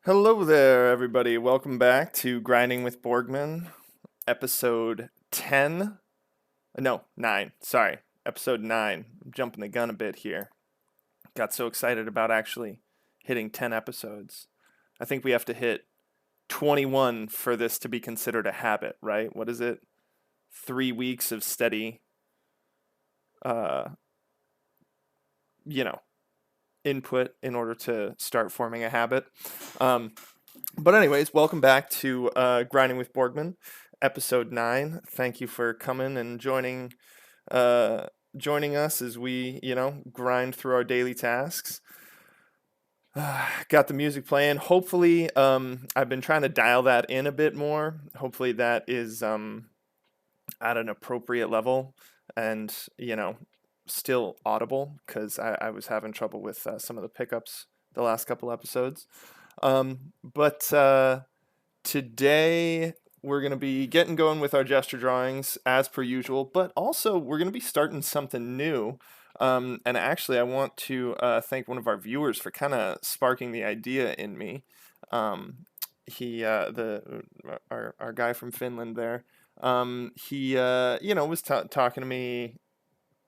Hello there, everybody. Welcome back to Grinding with Borgman, episode 10. No, 9. Sorry, episode 9. I'm jumping the gun a bit here. Got so excited about actually hitting 10 episodes. I think we have to hit 21 for this to be considered a habit, right? What is it? 3 weeks of steady, uh, you know, input in order to start forming a habit. Um, But anyways, welcome back to Grinding with Borgman, episode 9. Thank you for coming and uh, joining us as we, grind through our daily tasks. Got the music playing. Hopefully, I've been trying to dial that in a bit more. Hopefully, that is at an appropriate level and, still audible because I was having trouble with some of the pickups the last couple episodes. But today we're going to be getting going with our gesture drawings as per usual, but also we're going to be starting something new. And actually, I want to thank one of our viewers for kind of sparking the idea in me. He, our guy from Finland there, he, was talking to me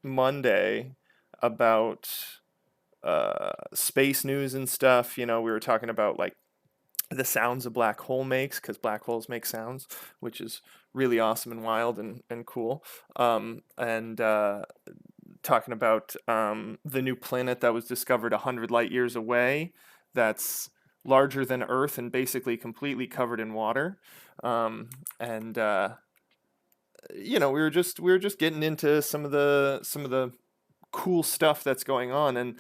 Monday about space news and stuff. We were talking about like the sounds a black hole makes because black holes make sounds, which is really awesome and wild and cool. And talking about the new planet that was discovered 100 light years away that's larger than Earth and basically completely covered in water. And we were just getting into some of the cool stuff that's going on, and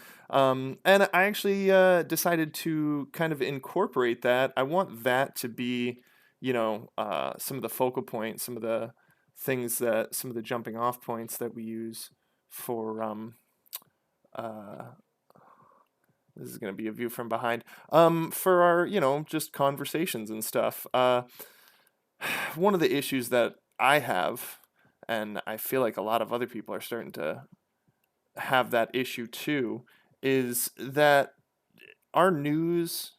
I actually decided to kind of incorporate that. I want that to be, some of the focal points, some of the some of the jumping off points that we use for uh, this is going to be a view from behind, for our, just conversations and stuff. One of the issues that I have, and I feel like a lot of other people are starting to have that issue too, is that our news,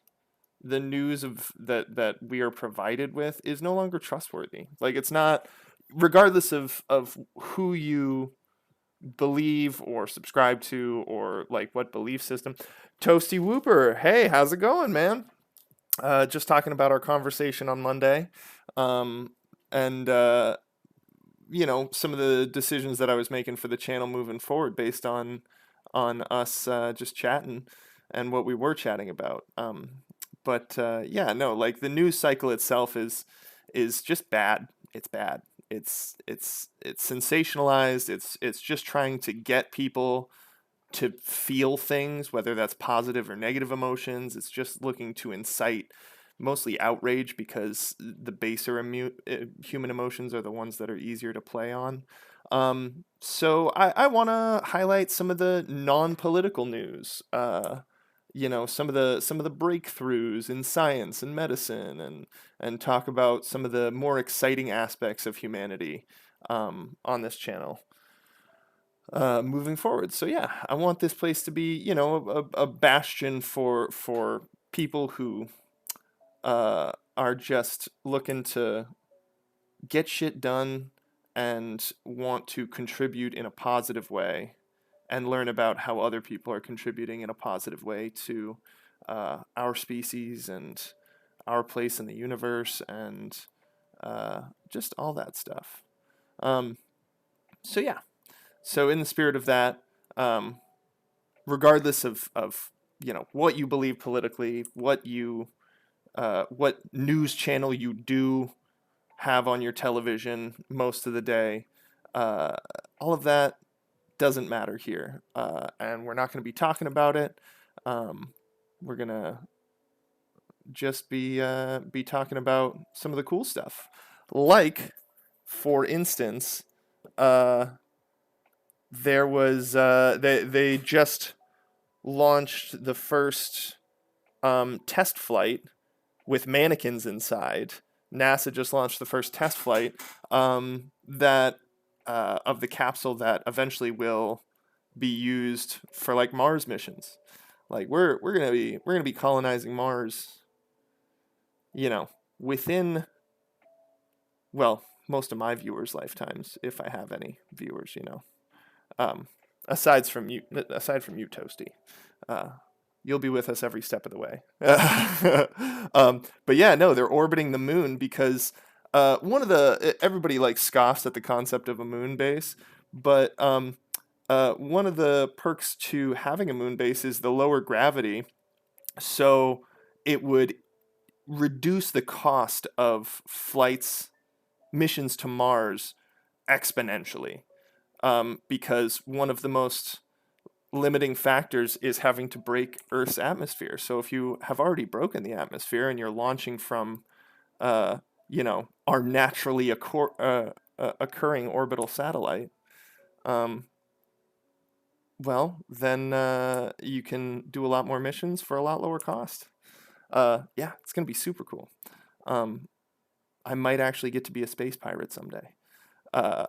the news of that we are provided with, is no longer trustworthy. Like, it's not, regardless of who you believe or subscribe to, or like what belief system. Toasty Whooper, hey, how's it going, man? Just talking about our conversation on Monday, and some of the decisions that I was making for the channel moving forward based on us just chatting and what we were chatting about. But yeah, no, like the news cycle itself is just bad. It's bad. It's sensationalized. It's just trying to get people to feel things, whether that's positive or negative emotions. It's just looking to incite mostly outrage because the baser human emotions are the ones that are easier to play on. So I want to highlight some of the non-political news. Some of the breakthroughs in science and medicine, and talk about some of the more exciting aspects of humanity on this channel moving forward. So yeah, I want this place to be, a bastion for people who are just looking to get shit done and want to contribute in a positive way and learn about how other people are contributing in a positive way to our species and our place in the universe, and just all that stuff. So yeah, so in the spirit of that, regardless of what you believe politically, what news channel you do have on your television most of the day, uh, all of that doesn't matter here, and we're not going to be talking about it. We're gonna just be talking about some of the cool stuff, like, for instance, uh, there was they just launched the first test flight with mannequins inside. NASA just launched the first test flight that of the capsule that eventually will be used for like Mars missions. Like we're gonna be colonizing Mars you know, within, well, most of my viewers' lifetimes, if I have any viewers, um, aside from you, Toasty, uh, you'll be with us every step of the way. But yeah, no, they're orbiting the moon because one of the everybody like scoffs at the concept of a moon base, but one of the perks to having a moon base is the lower gravity, so it would reduce the cost of missions to Mars exponentially. Because one of the most limiting factors is having to break Earth's atmosphere. So if you have already broken the atmosphere and you're launching from, our naturally occurring orbital satellite, um, well, then you can do a lot more missions for a lot lower cost. Yeah, it's gonna be super cool. Um, I might actually get to be a space pirate someday. Uh,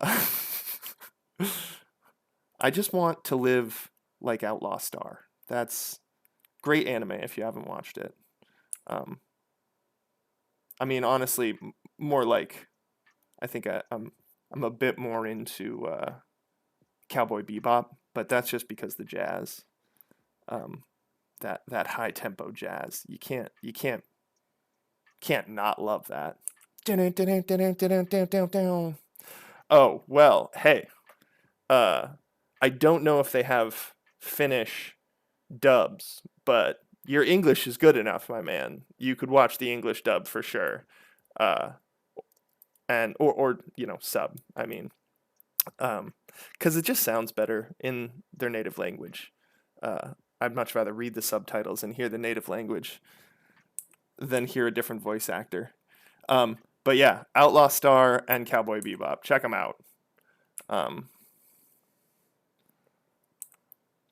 I just want to live like Outlaw Star. That's great anime if you haven't watched it. Um, I mean, honestly, more like I think I'm a bit more into Cowboy Bebop, but that's just because the jazz, um, that high tempo jazz, you can't not love that. Oh well, hey, uh, I don't know if they have Finnish dubs, but your English is good enough, my man. You could watch the English dub for sure, uh, and or sub. I mean, because it just sounds better in their native language. I'd much rather read the subtitles and hear the native language than hear a different voice actor. But yeah, Outlaw Star and Cowboy Bebop, check them out. Um,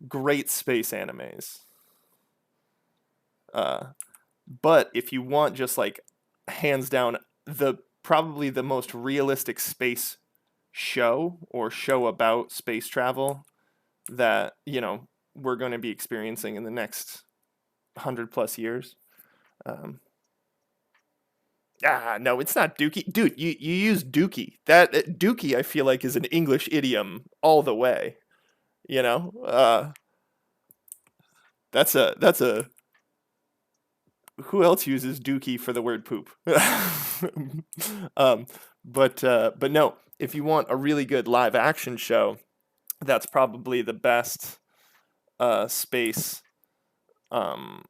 Great space animes. Uh, But if you want just like hands down the probably the most realistic space show or show about space travel that, we're going to be experiencing in the next 100 plus years. Um, no, it's not Dookie. Dude, you use Dookie. That Dookie I feel like is an English idiom all the way, you know? That's a who else uses dookie for the word poop? um, but no, if you want a really good live action show, that's probably the best space um,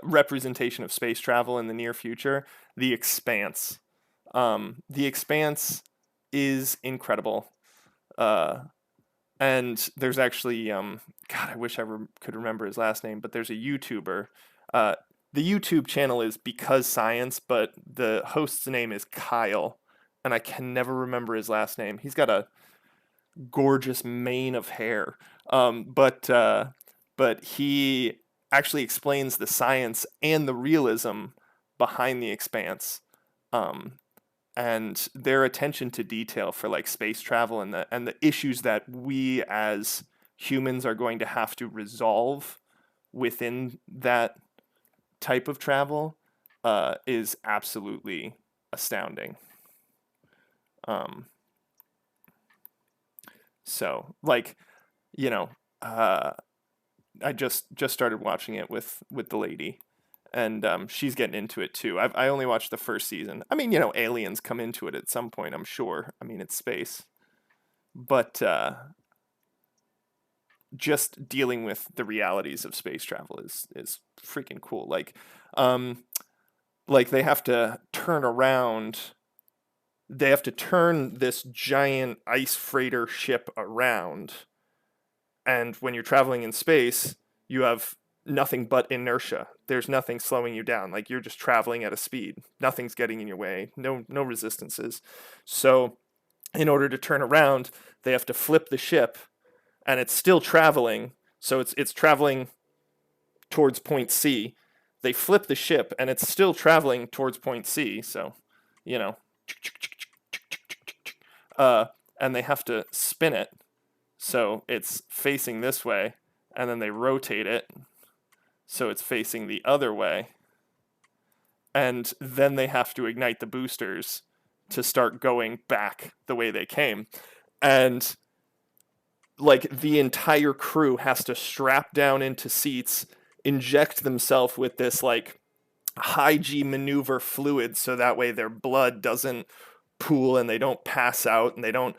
representation of space travel in the near future. The Expanse. The Expanse is incredible. Uh, and there's actually God, I wish could remember his last name, but there's a YouTuber. uh, the YouTube channel is Because Science, but the host's name is Kyle, and I can never remember his last name. He's got a gorgeous mane of hair, but he actually explains the science and the realism behind the Expanse, um, and their attention to detail for like space travel and the issues that we as humans are going to have to resolve within that type of travel is absolutely astounding. Um, so like you know, uh, I just started watching it with the lady, and she's getting into it too. I only watched the first season. I mean, aliens come into it at some point, I'm sure. I mean, it's space, but just dealing with the realities of space travel is freaking cool. Um, like they have to turn around. They have to turn this giant ice freighter ship around, and when you're traveling in space, you have nothing but inertia. There's nothing slowing you down. Like you're just traveling at a speed. Nothing's getting in your way. No resistances. So in order to turn around, they have to flip the ship, and it's still traveling. So it's traveling towards point C. They flip the ship, and it's still traveling towards point C. So, you know, uh, and they have to spin it so it's facing this way, and then they rotate it so it's facing the other way, and then they have to ignite the boosters to start going back the way they came. And like the entire crew has to strap down into seats, inject themselves with this like high G maneuver fluid so that way their blood doesn't pool and they don't pass out and they don't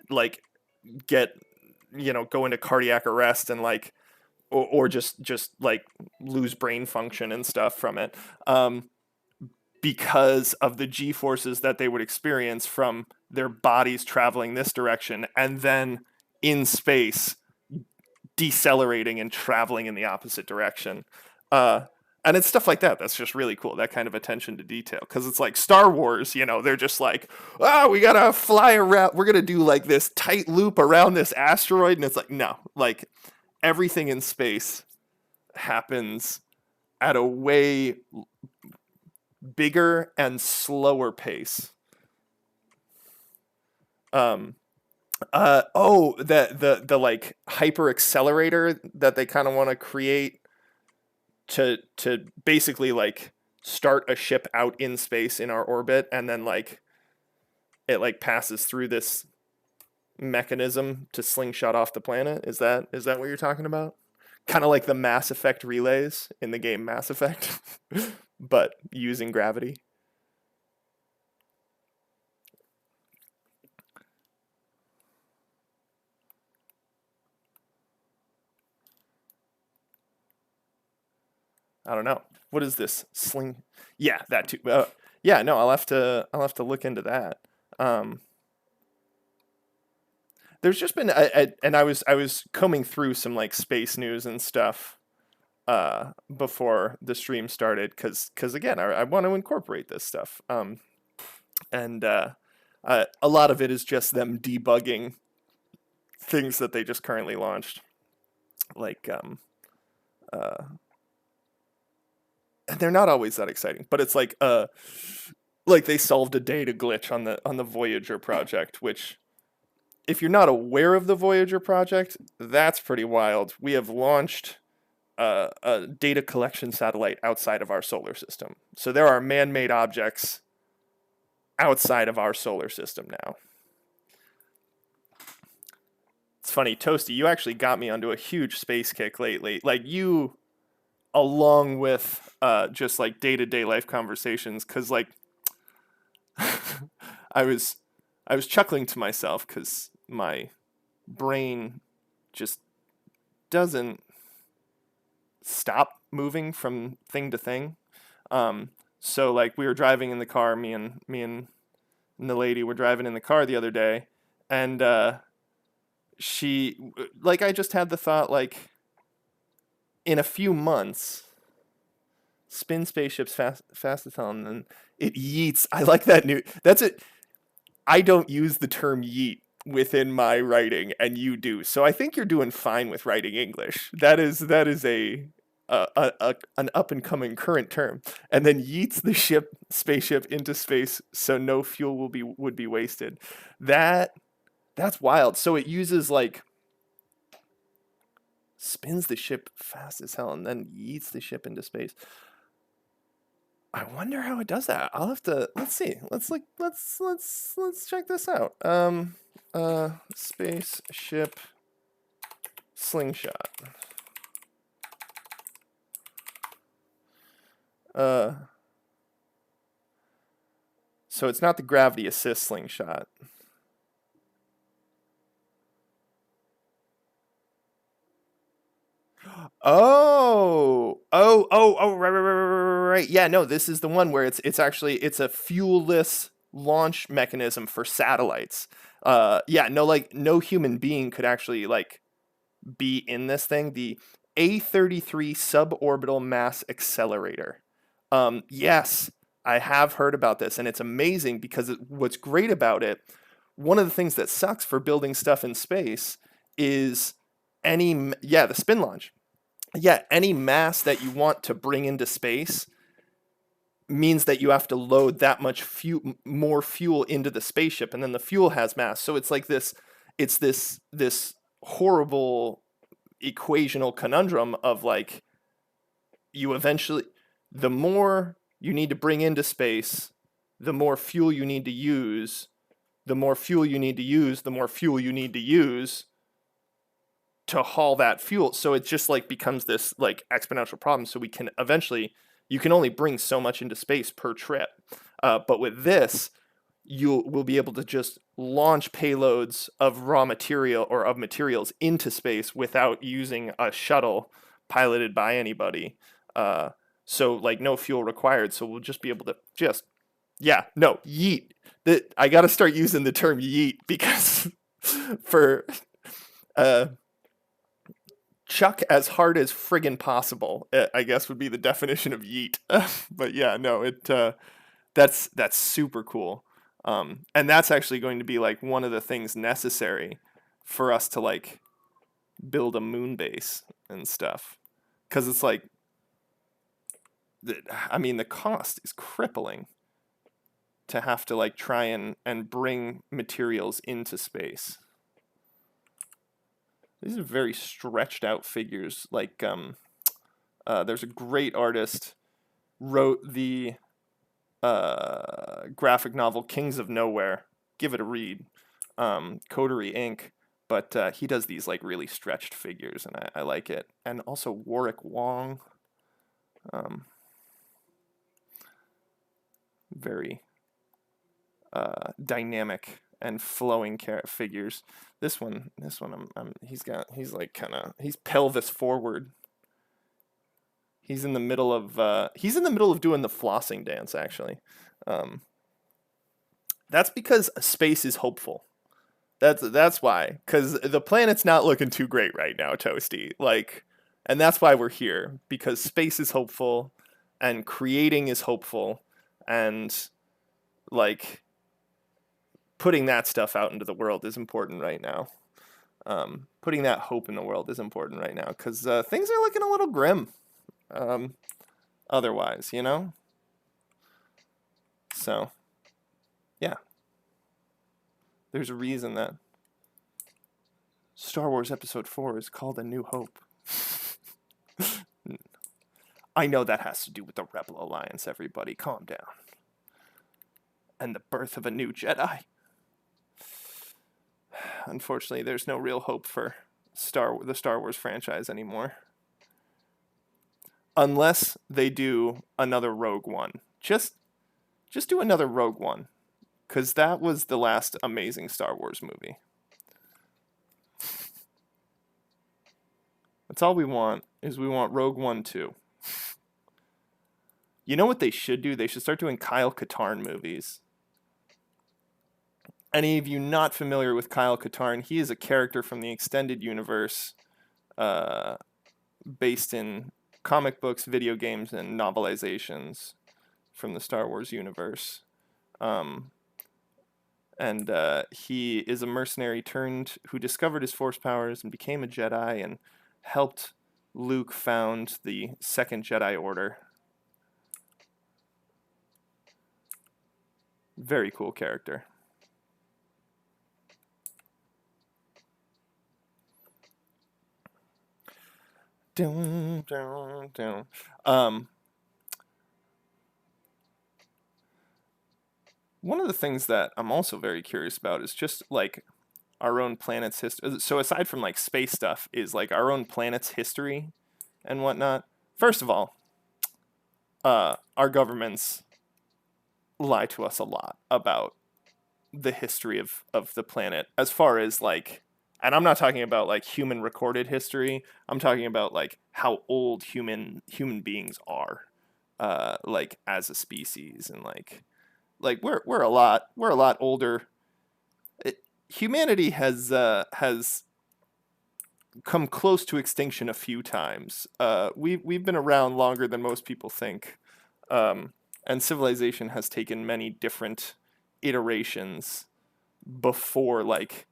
like get, go into cardiac arrest and like or just like lose brain function and stuff from it, because of the G forces that they would experience from their bodies traveling this direction and then in space decelerating and traveling in the opposite direction. And it's stuff like that that's just really cool, that kind of attention to detail, because it's like Star Wars, they're just like, we gotta fly around, we're gonna do like this tight loop around this asteroid, and it's like, no, like everything in space happens at a way bigger and slower pace. The like hyper accelerator that they kind of want to create to basically like start a ship out in space in our orbit, and then like it like passes through this mechanism to slingshot off the planet. Is that what you're talking about? Kind of like the Mass Effect relays in the game Mass Effect, but using gravity. I don't know. What is this sling? Yeah, that too. Yeah, no, I'll have to look into that. Um, there's just been and I was combing through some like space news and stuff before the stream started, because again I want to incorporate this stuff, and a lot of it is just them debugging things that they just currently launched, like and they're not always that exciting, but it's like they solved a data glitch on the Voyager project, which if you're not aware of the Voyager project, that's pretty wild. We have launched a data collection satellite outside of our solar system. So there are man-made objects outside of our solar system now. It's funny, Toasty, you actually got me onto a huge space kick lately. Like you, along with just like day-to-day life conversations, because like I was chuckling to myself because my brain just doesn't stop moving from thing to thing. So like we were driving in the car, me and the lady were driving in the car the other day, and she, like, I just had the thought, like, in a few months, spin spaceships fastest on, and it yeets. I like that new. That's it. I don't use the term yeet within my writing, and you do. So I think you're doing fine with writing English. That is an up and coming current term. And then yeets the spaceship into space, so no fuel would be wasted. That's wild. So it uses like spins the ship fast as hell and then yeets the ship into space. I wonder how it does that. I'll have to, let's see. Let's check this out. Spaceship slingshot. So it's not the gravity assist slingshot. Right. Yeah, no, this is the one where it's actually it's a fuelless launch mechanism for satellites. Yeah, no human being could actually like be in this thing. The A33 suborbital mass accelerator. Yes, I have heard about this, and it's amazing because what's great about it, one of the things that sucks for building stuff in space is the spin launch. Yeah, any mass that you want to bring into space means that you have to load that much more fuel into the spaceship, and then the fuel has mass. So it's like this horrible equational conundrum of like you eventually, the more you need to bring into space, the more fuel you need to use, the more fuel you need to use, the more fuel you need to use to haul that fuel. So it just like becomes this like exponential problem. So we can eventually, you can only bring so much into space per trip. But with this, you will be able to just launch payloads of raw material or of materials into space without using a shuttle piloted by anybody. So like no fuel required. So we'll just be able to just, yeah, no, yeet. I got to start using the term yeet because for chuck as hard as friggin' possible, I guess would be the definition of yeet. But yeah, no, that's super cool. And that's actually going to be like one of the things necessary for us to like build a moon base and stuff. Because it's like, I mean, the cost is crippling to have to like try and bring materials into space. These are very stretched out figures. Like, there's a great artist wrote the graphic novel Kings of Nowhere. Give it a read. Coterie Inc. But he does these like really stretched figures, and I like it. And also Warwick Wong. Very dynamic and flowing figures. This one, he's pelvis forward. He's in the middle of doing the flossing dance, actually. That's because space is hopeful. That's why, because the planet's not looking too great right now, Toasty. Like, and that's why we're here, because space is hopeful, and creating is hopeful, and like putting that stuff out into the world is important right now. Putting that hope in the world is important right now, because things are looking a little grim. Otherwise, you know? So, yeah. There's a reason that Star Wars Episode 4 is called A New Hope. I know that has to do with the Rebel Alliance, everybody. Calm down. And the birth of a new Jedi. Unfortunately, there's no real hope for the Star Wars franchise anymore. Unless they do another Rogue One. Just do another Rogue One. Because that was the last amazing Star Wars movie. That's all we want, is we want Rogue One 2. You know what they should do? They should start doing Kyle Katarn movies. Any of you not familiar with Kyle Katarn, he is a character from the extended universe based in comic books, video games, and novelizations from the Star Wars universe. And he is a mercenary who discovered his force powers and became a Jedi and helped Luke found the Second Jedi Order. Very cool character. Dun, dun, dun. One of the things that I'm also very curious about is just like our own planet's history. So aside from like space stuff, is like our own planet's history and whatnot. First of all, our governments lie to us a lot about the history of the planet, as far as like, and I'm not talking about like human recorded history. I'm talking about like how old human beings are, like as a species, and like we're a lot older. Humanity has come close to extinction a few times. We've been around longer than most people think, and civilization has taken many different iterations before like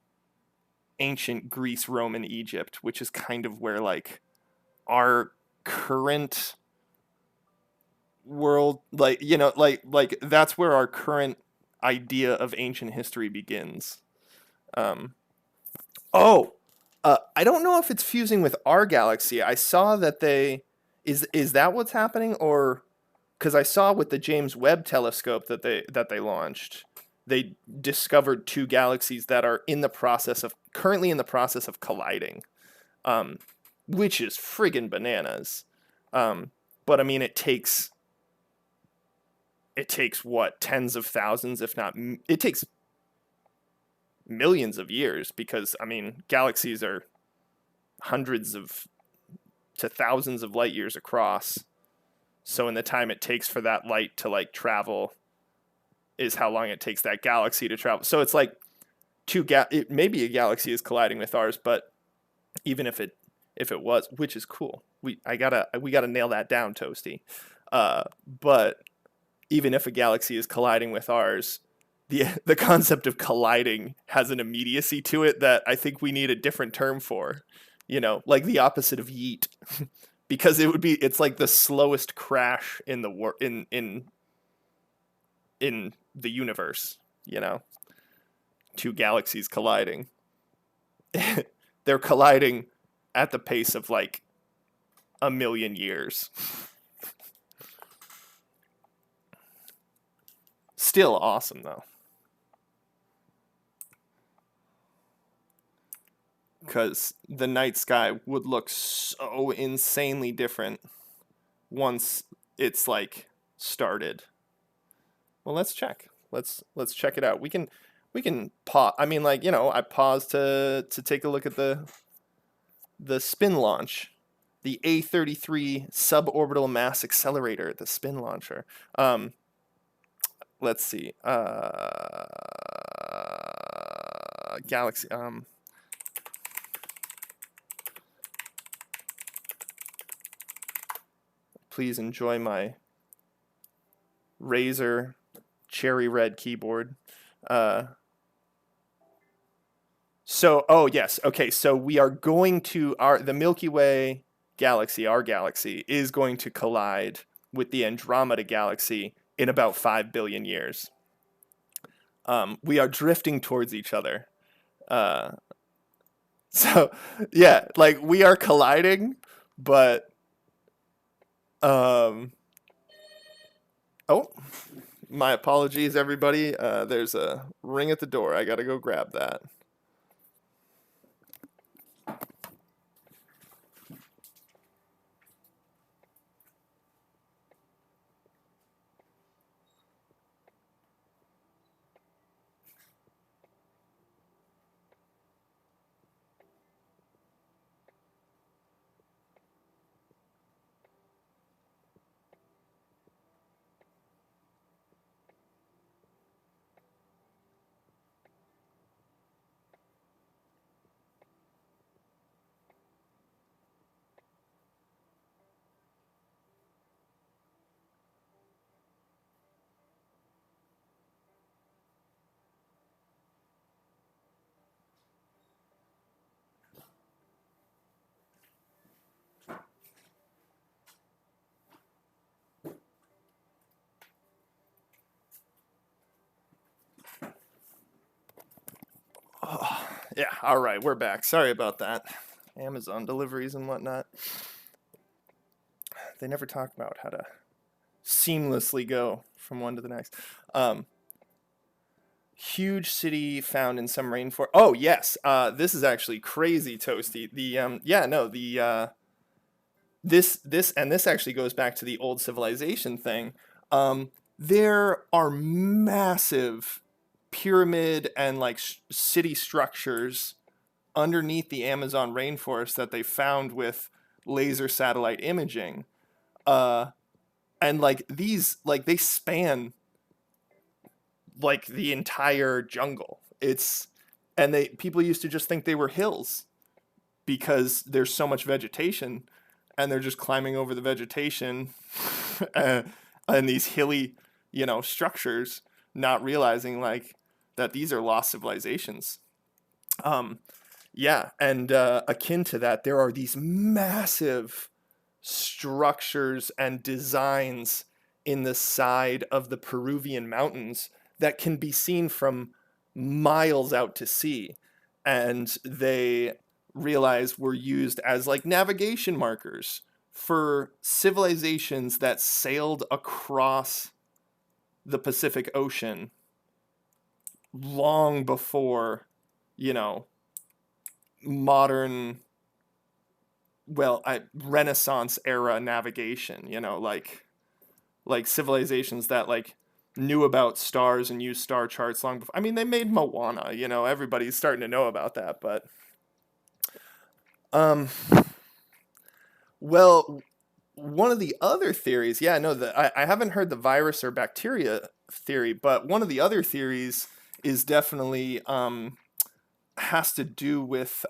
ancient Greece, Rome, and Egypt, which is kind of where like our current world, like, you know, like that's where our current idea of ancient history begins. I don't know if it's fusing with our galaxy. I saw that Is that what's happening, or because I saw with the James Webb Telescope that they launched, they discovered two galaxies that are currently in the process of colliding, um, which is friggin' bananas. Um, but I mean, it takes what, tens of thousands, if not it takes millions of years, because I mean, galaxies are hundreds of to thousands of light years across. So in the time it takes for that light to like travel is how long it takes that galaxy to travel. So it's like maybe a galaxy is colliding with ours, but even if it was, which is cool, we gotta nail that down, Toasty. But even if a galaxy is colliding with ours, the concept of colliding has an immediacy to it that I think we need a different term for. Like the opposite of yeet, because it's like the slowest crash in the in the universe. Two galaxies colliding. They're colliding at the pace of like a million years. Still awesome though, because the night sky would look so insanely different once it's like started. Well, let's check. Let's check it out. We can pause. I mean, like, I paused to take a look at the spin launch, the A33 suborbital mass accelerator, the spin launcher. Let's see. Galaxy. Please enjoy my Razer cherry red keyboard. Oh yes, okay. So we are going to the Milky Way galaxy. Our galaxy is going to collide with the Andromeda galaxy in about 5 billion years. We are drifting towards each other. So yeah, like we are colliding, but oh, my apologies, everybody. There's a ring at the door. I gotta go grab that. Oh, yeah, all right, we're back. Sorry about that. Amazon deliveries and whatnot. They never talk about how to seamlessly go from one to the next. Huge city found in some rainforest. Oh yes, this is actually crazy, Toasty. This actually goes back to the old civilization thing. There are massive pyramid and like city structures underneath the Amazon rainforest that they found with laser satellite imaging. And like these, like they span like the entire jungle. People used to just think they were hills because there's so much vegetation, and they're just climbing over the vegetation and these hilly, structures, not realizing like that these are lost civilizations. Yeah, and akin to that, there are these massive structures and designs in the side of the Peruvian mountains that can be seen from miles out to sea, and they realize were used as like navigation markers for civilizations that sailed across the Pacific Ocean long before, you know, modern, Renaissance era navigation, like civilizations that like knew about stars and used star charts long before. I mean, they made Moana, everybody's starting to know about that, but um well, one of the other theories, yeah, no, I haven't heard the virus or bacteria theory, but one of the other theories is definitely has to do with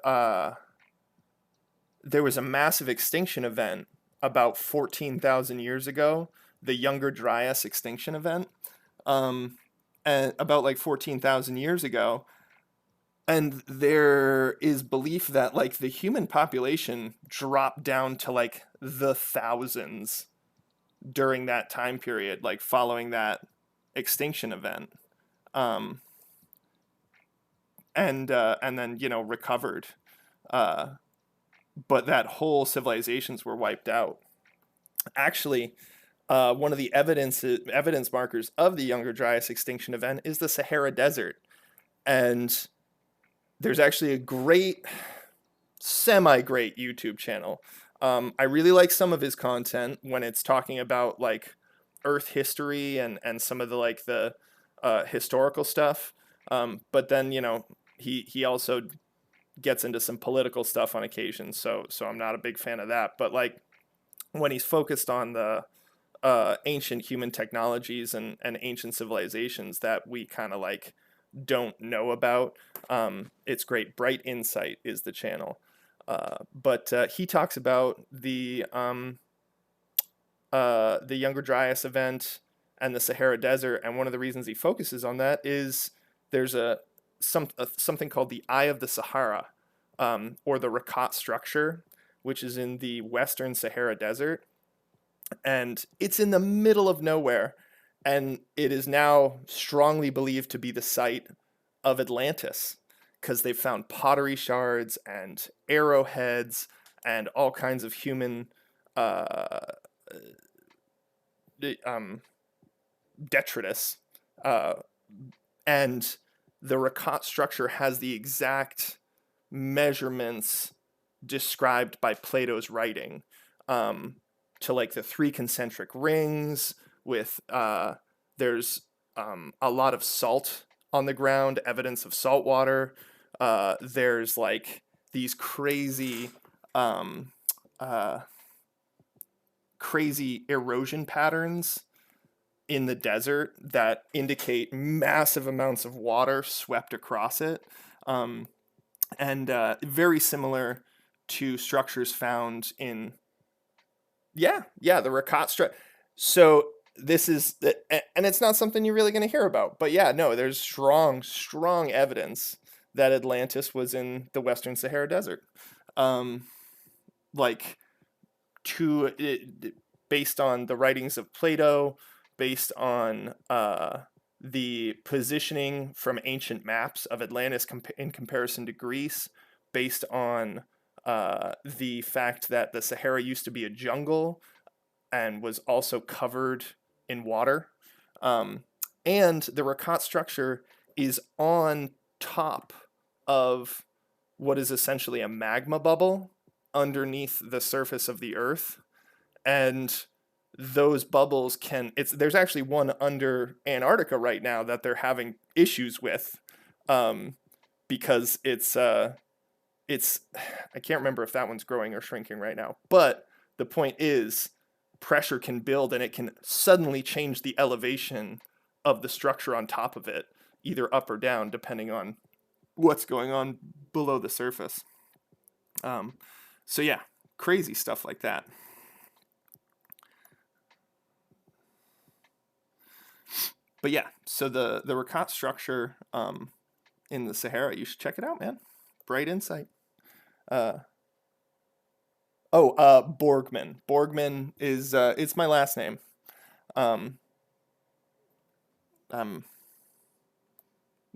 there was a massive extinction event about 14,000 years ago, the Younger Dryas extinction event, um, and about like 14,000 years ago. And there is belief that like the human population dropped down to like the thousands during that time period, like following that extinction event, um, and then recovered, uh, but that whole civilizations were wiped out. Actually, one of the evidence markers of the Younger Dryas extinction event is the Sahara Desert, and there's actually a great, semi-great YouTube channel. I really like some of his content when it's talking about like Earth history and some of the like the historical stuff. But then he also gets into some political stuff on occasion. So I'm not a big fan of that. But like when he's focused on the ancient human technologies and ancient civilizations that we kind of like don't know about, it's great. Bright Insight is the channel. But he talks about the Younger Dryas event and the Sahara Desert, and one of the reasons he focuses on that is there's something called the Eye of the Sahara, or the Rakat structure, which is in the Western Sahara Desert, and it's in the middle of nowhere, and it is now strongly believed to be the site of Atlantis because they've found pottery shards and arrowheads and all kinds of human uh, detritus, uh, and the Rakat structure has the exact measurements described by Plato's writing, to like the three concentric rings with there's a lot of salt on the ground, evidence of salt water. There's like these um, uh, crazy erosion patterns in the desert that indicate massive amounts of water swept across it, um, and very similar to structures found in the Rakat structure. So this is and it's not something you're really going to hear about, but yeah, no, there's strong evidence that Atlantis was in the Western Sahara Desert, um, like based on the writings of Plato, based on the positioning from ancient maps of Atlantis in comparison to Greece, based on the fact that the Sahara used to be a jungle and was also covered in water. Um, and the Rakat structure is on top of what is essentially a magma bubble underneath the surface of the Earth. And those bubbles there's actually one under Antarctica right now that they're having issues with, because it's I can't remember if that one's growing or shrinking right now, but the point is pressure can build and it can suddenly change the elevation of the structure on top of it, either up or down depending on what's going on below the surface. So yeah, crazy stuff like that. But yeah, so the Rakat structure in the Sahara, you should check it out, man. Bright Insight. Uh, Borgman. Borgman is it's my last name. Um, I'm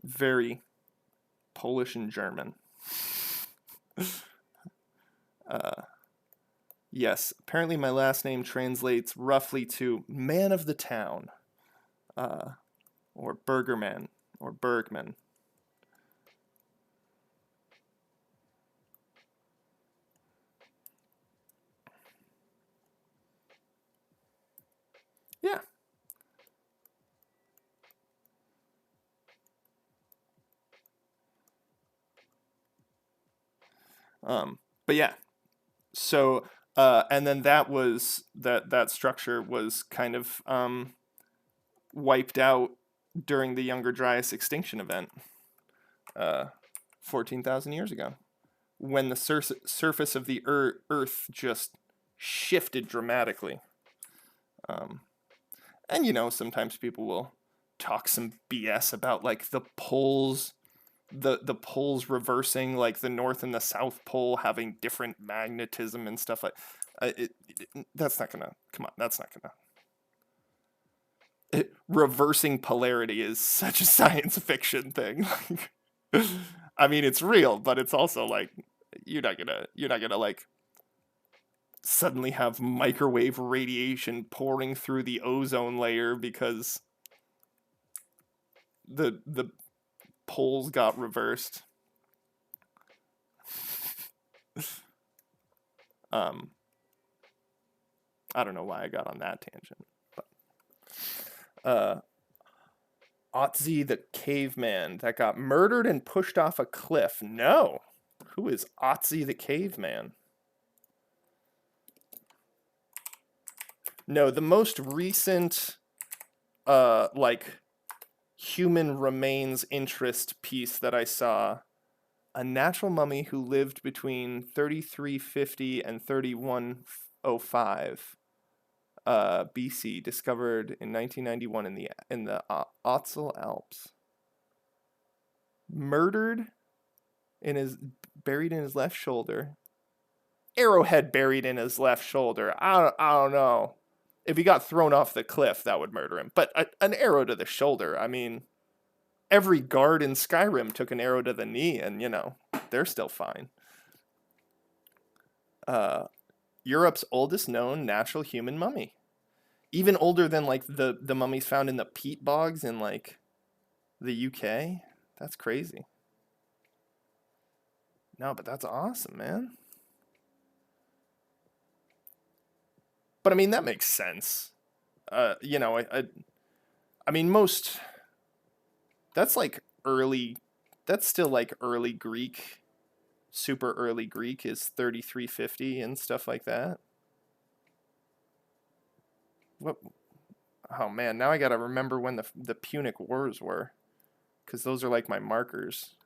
very Polish and German. Uh, Yes, apparently my last name translates roughly to man of the town, uh, or Burgerman, or Bergman. Yeah. But yeah, so and then that structure was kind of wiped out during the Younger Dryas extinction event, uh, 14,000 years ago, when the surface of the Earth just shifted dramatically. Um, and sometimes people will talk some BS about like the poles reversing, like the North and the South Pole having different magnetism and stuff like. That's not gonna come on. That's not gonna. Reversing polarity is such a science fiction thing. I mean, it's real, but it's also like you're not gonna like suddenly have microwave radiation pouring through the ozone layer because the poles got reversed. Um, I don't know why I got on that tangent, but Otzi the caveman that got murdered and pushed off a cliff. No, who is Otzi the caveman? No, the most recent like human remains interest piece that I saw, a natural mummy who lived between 3350 and 3105 BC, discovered in 1991 in the Otzal Alps. Murdered in his buried in his left shoulder. Arrowhead buried in his left shoulder. I don't know. If he got thrown off the cliff, that would murder him. But an arrow to the shoulder, I mean, every guard in Skyrim took an arrow to the knee, and they're still fine. Europe's oldest known natural human mummy, even older than like the mummies found in the peat bogs in like the UK. That's crazy. No, but that's awesome, man. But I mean, that makes sense. I mean, most that's like early. That's still like early Greek. Super early Greek is 3350 and stuff like that. What? Oh man, now I gotta remember when the Punic Wars were, because those are like my markers.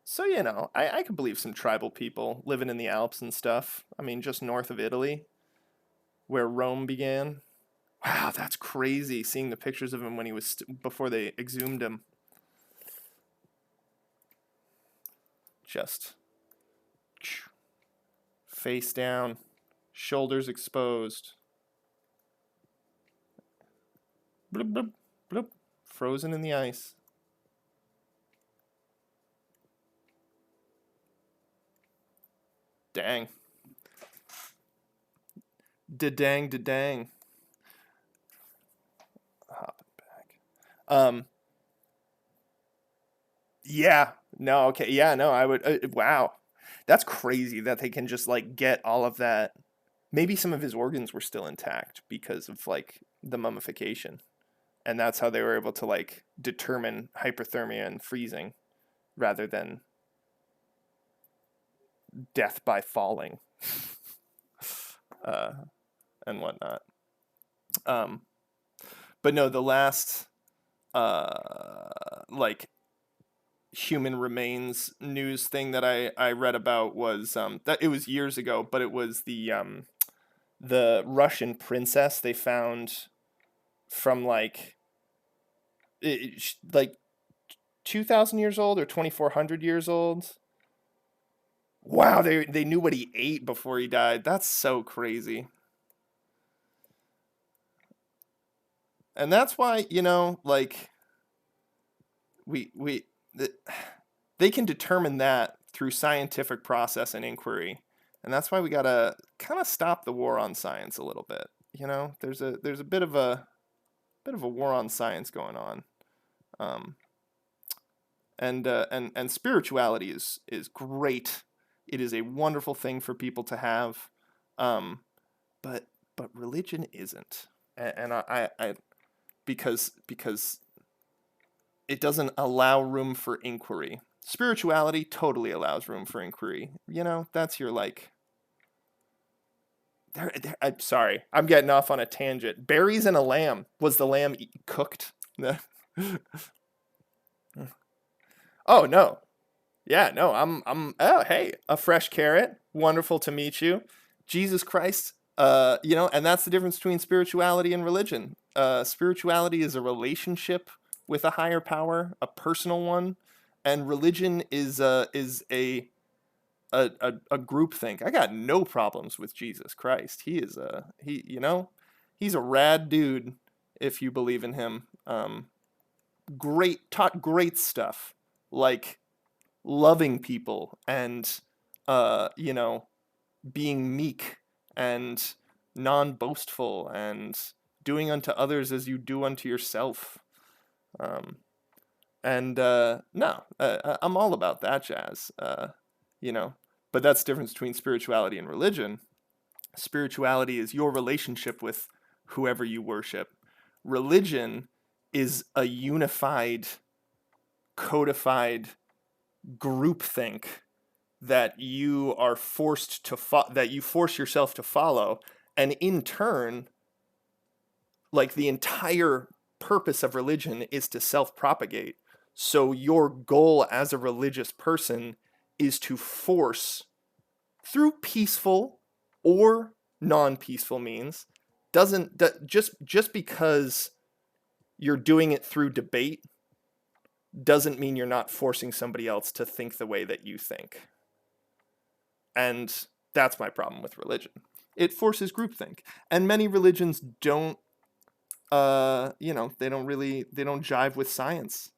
So I could believe some tribal people living in the Alps and stuff. I mean, just north of Italy, where Rome began. Wow, that's crazy. Seeing the pictures of him when he was before they exhumed him. Just face down, shoulders exposed. Bloop, bloop, bloop. Frozen in the ice. Dang. Da-dang, da-dang. Hopping back. Yeah. No, okay. Yeah, no, I would. Wow. That's crazy that they can just like get all of that. Maybe some of his organs were still intact because of like the mummification. And that's how they were able to like determine hyperthermia and freezing rather than death by falling uh, and whatnot. Um, but no, the last like human remains news thing that I read about was that it was years ago, but it was the Russian princess they found from like 2,000 years old or 2,400 years old. Wow, they knew what he ate before he died. That's so crazy. And that's why, like we They can determine that through scientific process and inquiry. And that's why we gotta kind of stop the war on science a little bit. You know, there's a bit of a war on science going on. Um, and spirituality is great. It is a wonderful thing for people to have, um, but religion isn't. And I because it doesn't allow room for inquiry. Spirituality totally allows room for inquiry. You know, that's your like. I'm sorry, I'm getting off on a tangent. Berries and a lamb. Was the lamb cooked? Oh no. Yeah, no, oh, hey, a fresh carrot. Wonderful to meet you. Jesus Christ. And that's the difference between spirituality and religion. Spirituality is a relationship with a higher power, a personal one, and religion is a group think. I got no problems with Jesus Christ. He's a rad dude if you believe in him. Taught great stuff like loving people and being meek and non-boastful and doing unto others as you do unto yourself. No, I'm all about that jazz. But that's the difference between spirituality and religion. Spirituality is your relationship with whoever you worship. Religion is a unified, codified groupthink that you are forced to that you force yourself to follow, and in turn, like the entire purpose of religion is to self-propagate. So your goal as a religious person is to force, through peaceful or non-peaceful means, just because you're doing it through debate doesn't mean you're not forcing somebody else to think the way that you think. And that's my problem with religion. It forces groupthink. And many religions don't they don't jive with science.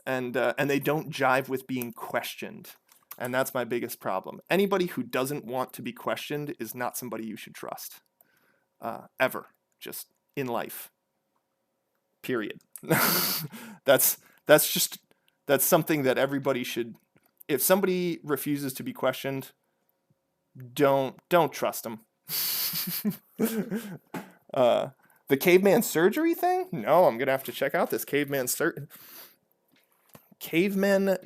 And they don't jive with being questioned. And that's my biggest problem. Anybody who doesn't want to be questioned is not somebody you should trust. Ever. Just in life. Period. That's something that everybody should. If somebody refuses to be questioned, don't trust them. The caveman surgery thing? No, I'm gonna have to check out this cavemen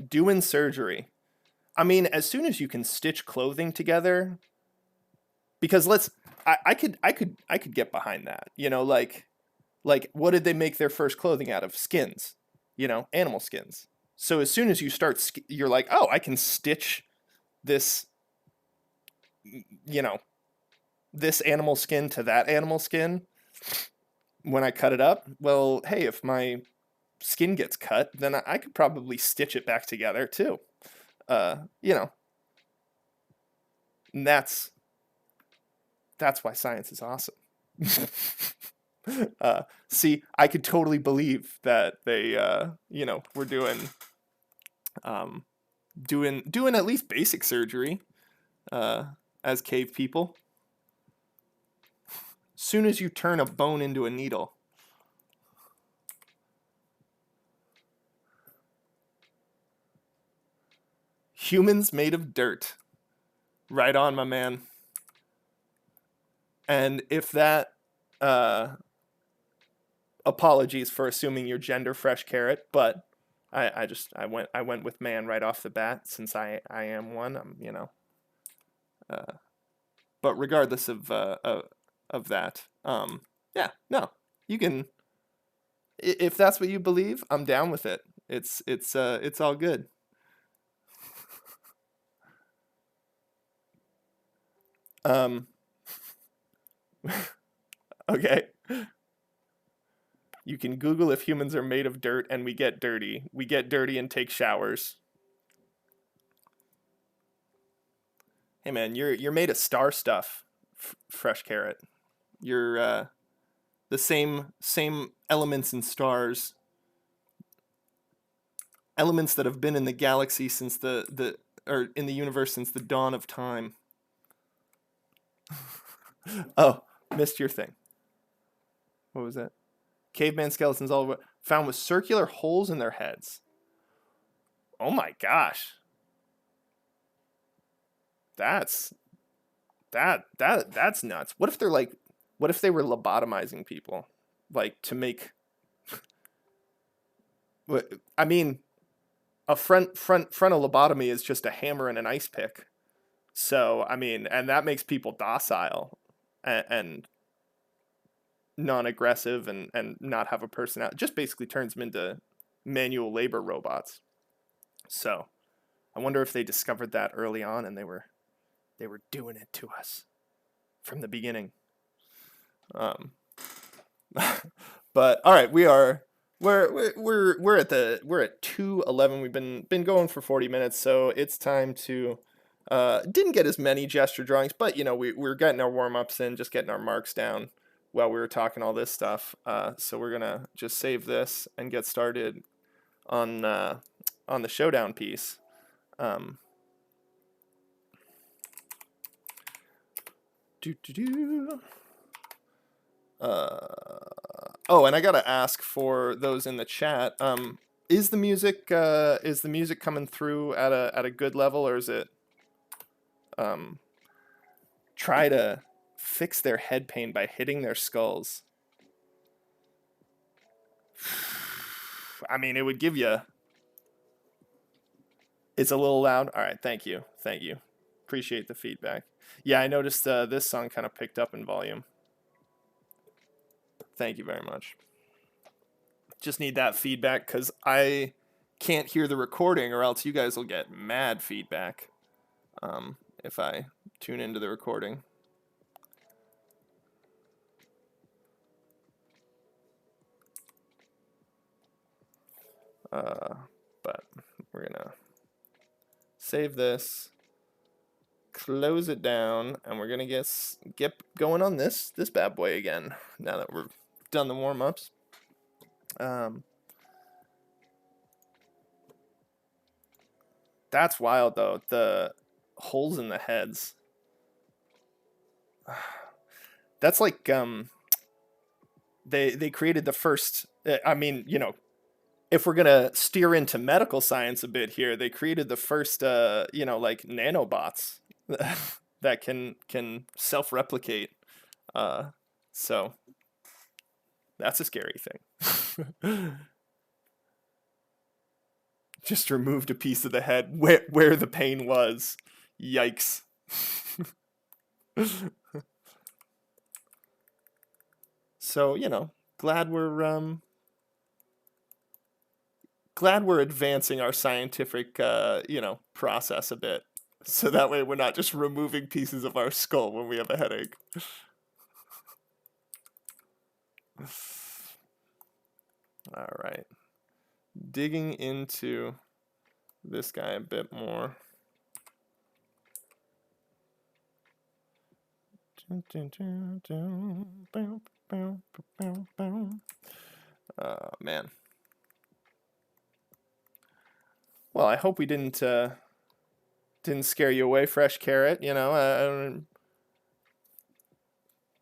doing surgery. I mean, as soon as you can stitch clothing together, because I could get behind that. Like what did they make their first clothing out of? Skins, animal skins. So as soon as you start, you're like, oh, I can stitch this, this animal skin to that animal skin when I cut it up. Well, hey, if my skin gets cut, then I could probably stitch it back together too. And that's why science is awesome. See, I could totally believe that they, were doing at least basic surgery, as cave people. Soon as you turn a bone into a needle. Humans made of dirt. Right on, my man. And if that, apologies for assuming your gender, fresh carrot, but I went with man right off the bat since I am one. But regardless of that, yeah, no, you can. If that's what you believe, I'm down with it. It's all good. Okay. You can Google if humans are made of dirt and we get dirty. We get dirty and take showers. Hey man, you're made of star stuff, fresh carrot. You're the same elements in stars elements that have been in the galaxy since or in the universe since the dawn of time. Oh, missed your thing. What was that? Caveman skeletons all over, found with circular holes in their heads. Oh my gosh. That's that's nuts. What if they're like, what if they were lobotomizing people, like to make? I mean, a frontal lobotomy is just a hammer and an ice pick. So I mean, and that makes people docile and non-aggressive and not have a personality. Just basically turns them into manual labor robots. So I wonder if they discovered that early on and they were doing it to us from the beginning. But all right, we're at 2:11. We've been going for 40 minutes, so it's time to didn't get as many gesture drawings, but you know, we're getting our warm-ups in, just getting our marks down while we were talking all this stuff. So we're gonna just save this and get started on the showdown piece. Oh, and I gotta ask for those in the chat. Is the music coming through at a good level, or is it try to fix their head pain by hitting their skulls? I mean, it would give you. It's a little loud. All right, thank you. Appreciate the feedback. Yeah, I noticed this song kind of picked up in volume. Thank you very much. Just need that feedback because I can't hear the recording, or else you guys will get mad feedback if I tune into the recording. But we're gonna save this, close it down, and we're gonna get going on this bad boy again now that we're done the warm-ups. That's wild though, the holes in the heads. That's like they created the first, I mean, you know, if we're gonna steer into medical science a bit here, they created the first you know, like nanobots that can self-replicate. So that's a scary thing. Just removed a piece of the head where the pain was. Yikes. So, you know, glad we're advancing our scientific you know, process a bit. So that way we're not just removing pieces of our skull when we have a headache. All right. Digging into this guy a bit more. Man. Well, I hope we didn't scare you away, Fresh Carrot. You know, I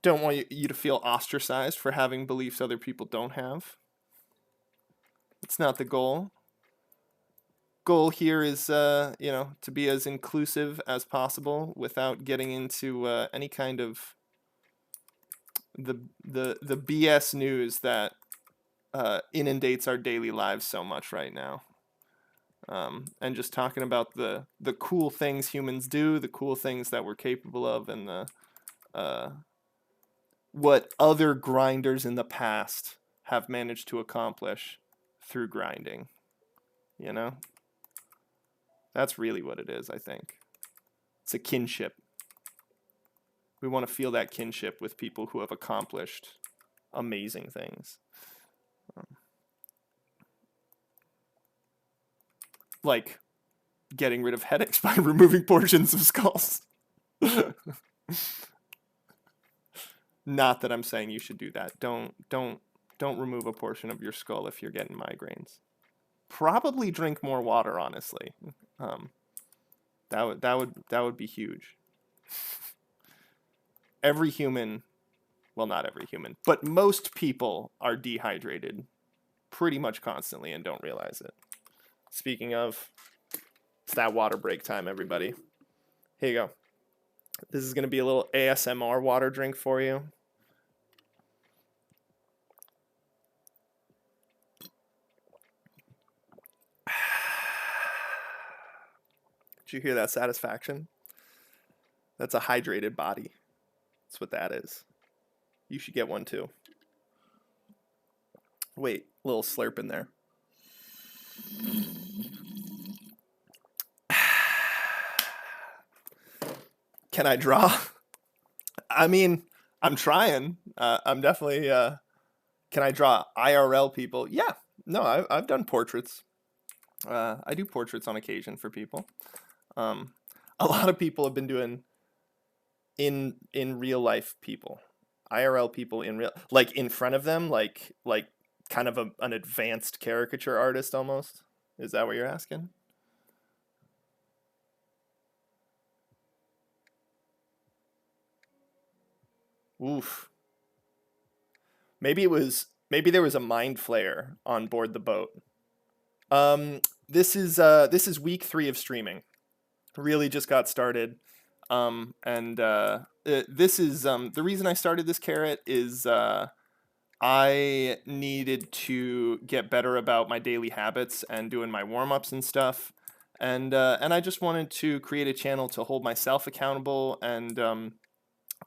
don't want you to feel ostracized for having beliefs other people don't have. It's not the goal. Goal here is, you know, to be as inclusive as possible without getting into any kind of the BS news that inundates our daily lives so much right now. And just talking about the cool things humans do, the cool things that we're capable of, and the what other grinders in the past have managed to accomplish through grinding. You know? That's really what it is, I think. It's a kinship. We want to feel that kinship with people who have accomplished amazing things. Like getting rid of headaches by removing portions of skulls. Not that I'm saying you should do that. Don't remove a portion of your skull if you're getting migraines. probably drink more water, honestly. Um, that would be huge. Every human, well, not every human, but most people are dehydrated pretty much constantly and don't realize it. Speaking of, it's that water break time, everybody. Here you go. This is going to be a little ASMR water drink for you. Did you hear that satisfaction? That's a hydrated body. That's what that is. You should get one too. Wait, a little slurp in there. Can I draw? I mean, I'm trying. I'm definitely. Can I draw IRL people? Yeah. No, I've done portraits. I do portraits on occasion for people. A lot of people have been doing in real life people, IRL people in real, like in front of them, like kind of an advanced caricature artist almost. Is that what you're asking? Oof. Maybe there was a mind flare on board the boat. This is week 3 of streaming. Really just got started. And this is the reason I started this carrot is I needed to get better about my daily habits and doing my warm-ups and stuff. And I just wanted to create a channel to hold myself accountable and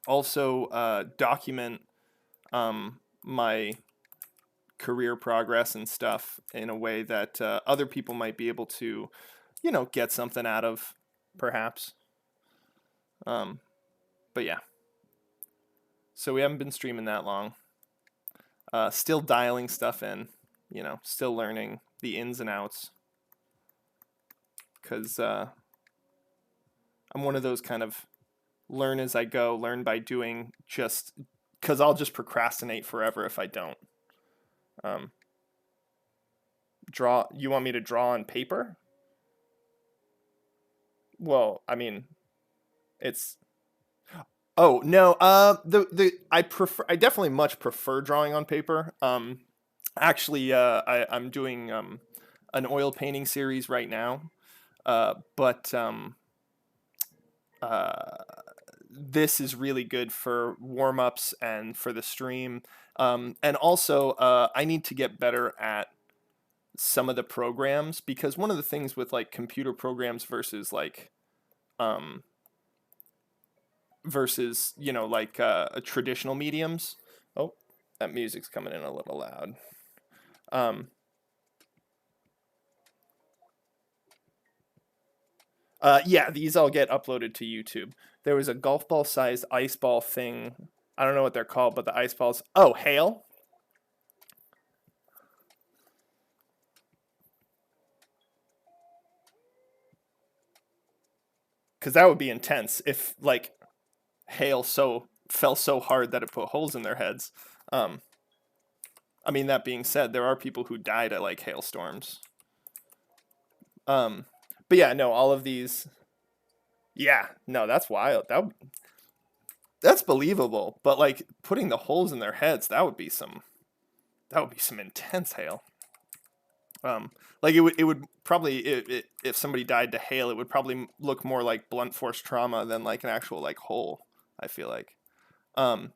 also document my career progress and stuff in a way that other people might be able to, get something out of, perhaps. But yeah. So we haven't been streaming that long. Still dialing stuff in, still learning the ins and outs. Because I'm one of those kind of learn as I go, learn by doing, just because I'll just procrastinate forever if I don't. Draw. You want me to draw on paper? Well, I mean, it's. Oh no. I definitely much prefer drawing on paper. Actually, I'm doing an oil painting series right now. But this is really good for warm-ups and for the stream. And also, I need to get better at some of the programs, because one of the things with like computer programs versus like like traditional mediums. Oh, that music's coming in a little loud. Yeah, these all get uploaded to YouTube. There was a golf ball sized ice ball thing. I don't know what they're called, but the ice balls. Oh, hail. Because that would be intense if like hail fell so hard that it put holes in their heads. I mean, that being said, there are people who died at like hailstorms. But yeah, no, all of these. Yeah, no, that's wild. That's believable. But like putting the holes in their heads, that would be some intense hail. Like it would probably if somebody died to hail, it would probably look more like blunt force trauma than like an actual like hole. I feel like. Um,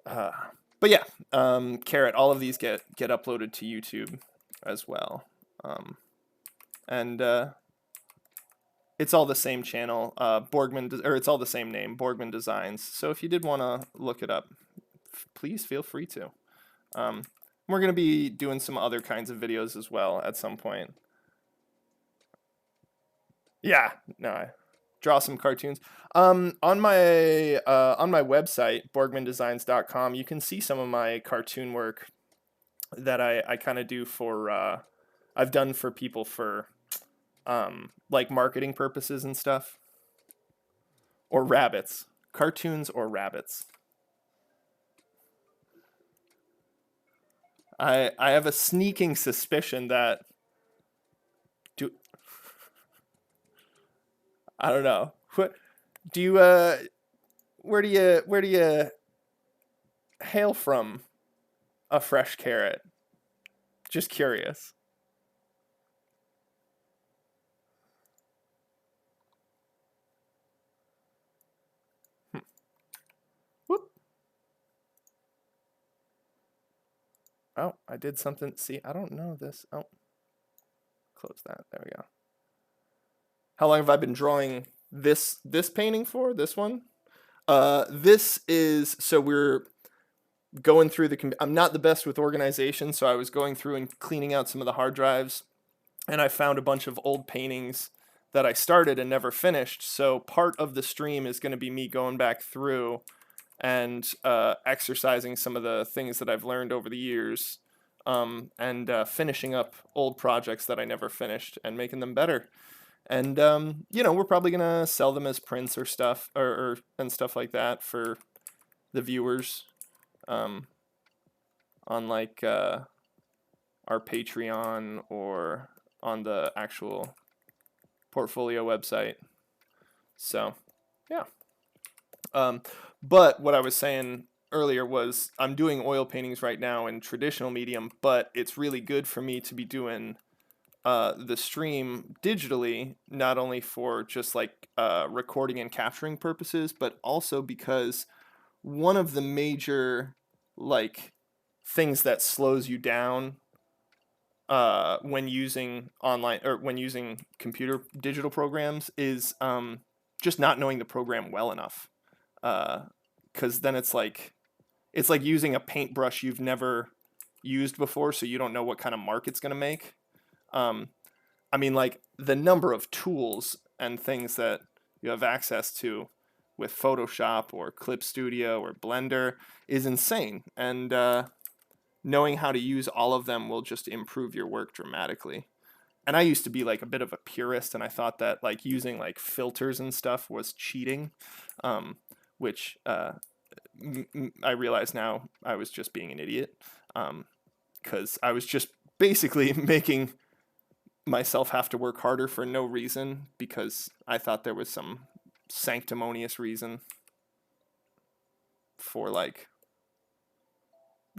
uh, but yeah, Carrot. All of these get uploaded to YouTube as well, and it's all the same channel. Or it's all the same name, Borgman Designs. So if you did want to look it up, please feel free to. We're going to be doing some other kinds of videos as well at some point. Yeah, no, I draw some cartoons. On my website, borgmandesigns.com, you can see some of my cartoon work that I kind of do for I've done for people for like marketing purposes and stuff. Or rabbits. Cartoons or rabbits. I have a sneaking suspicion that do I don't know. What do you where do you hail from a fresh carrot? Just curious. Hmm. Whoop. Oh, I did something. See, I don't know this. Oh, close that. There we go. How long have I been drawing this painting for? This one? This is so we're going through I'm not the best with organization, so I was going through and cleaning out some of the hard drives, and I found a bunch of old paintings that I started and never finished. So part of the stream is going to be me going back through and exercising some of the things that I've learned over the years, and finishing up old projects that I never finished and making them better. And we're probably gonna sell them as prints or stuff, or and stuff like that for the viewers, um, on like our Patreon or on the actual portfolio website. So, yeah. Um, but what I was saying earlier was I'm doing oil paintings right now in traditional medium, but it's really good for me to be doing the stream digitally, not only for just like recording and capturing purposes, but also because one of the major like things that slows you down when using online or when using computer digital programs is just not knowing the program well enough. Because then it's like using a paintbrush you've never used before, so you don't know what kind of mark it's going to make. Um, I mean, like the number of tools and things that you have access to with Photoshop or Clip Studio or Blender is insane. And knowing how to use all of them will just improve your work dramatically. And I used to be like a bit of a purist, and I thought that like using like filters and stuff was cheating, which I realize now I was just being an idiot, because I was just basically making myself have to work harder for no reason because I thought there was some sanctimonious reason for like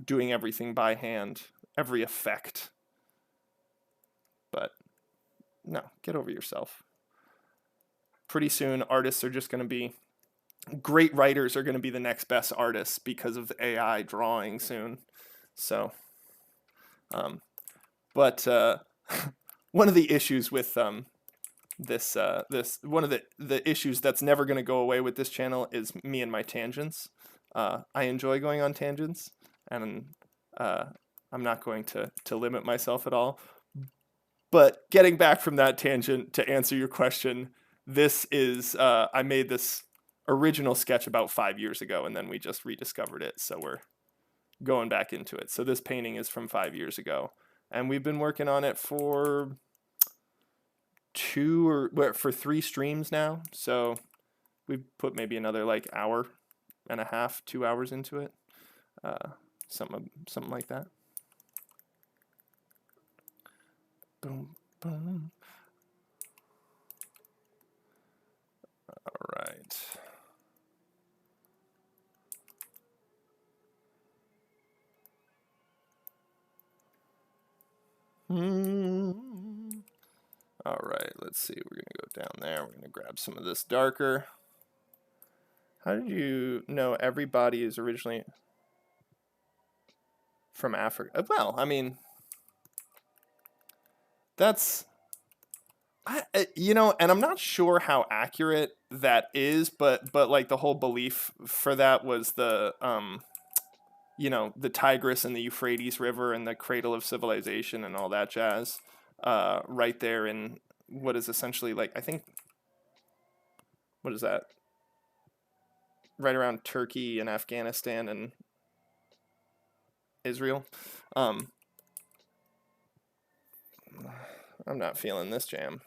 doing everything by hand, every effect. But no, get over yourself. Pretty soon, artists are just going to be great writers are going to be the next best artists because of AI drawing soon. So, um, but one of the issues with this one of the issues that's never going to go away with this channel is me and my tangents. I enjoy going on tangents, and uh, I'm not going to limit myself at all. But getting back from that tangent to answer your question, this is I made this original sketch about 5 years ago, and then we just rediscovered it, so we're going back into it. So this painting is from 5 years ago, and we've been working on it for for 3 streams now. So we've put maybe another like hour and a half, 2 hours into it, something like that. Boom, boom. All right. All right, let's see. We're going to go down there. We're going to grab some of this darker. How did you know everybody is originally from Africa? Well, I mean, that's and I'm not sure how accurate that is, but like the whole belief for that was the Tigris and the Euphrates River and the cradle of civilization and all that jazz, right there in what is essentially like, I think, what is that? Right around Turkey and Afghanistan and Israel. I'm not feeling this jam.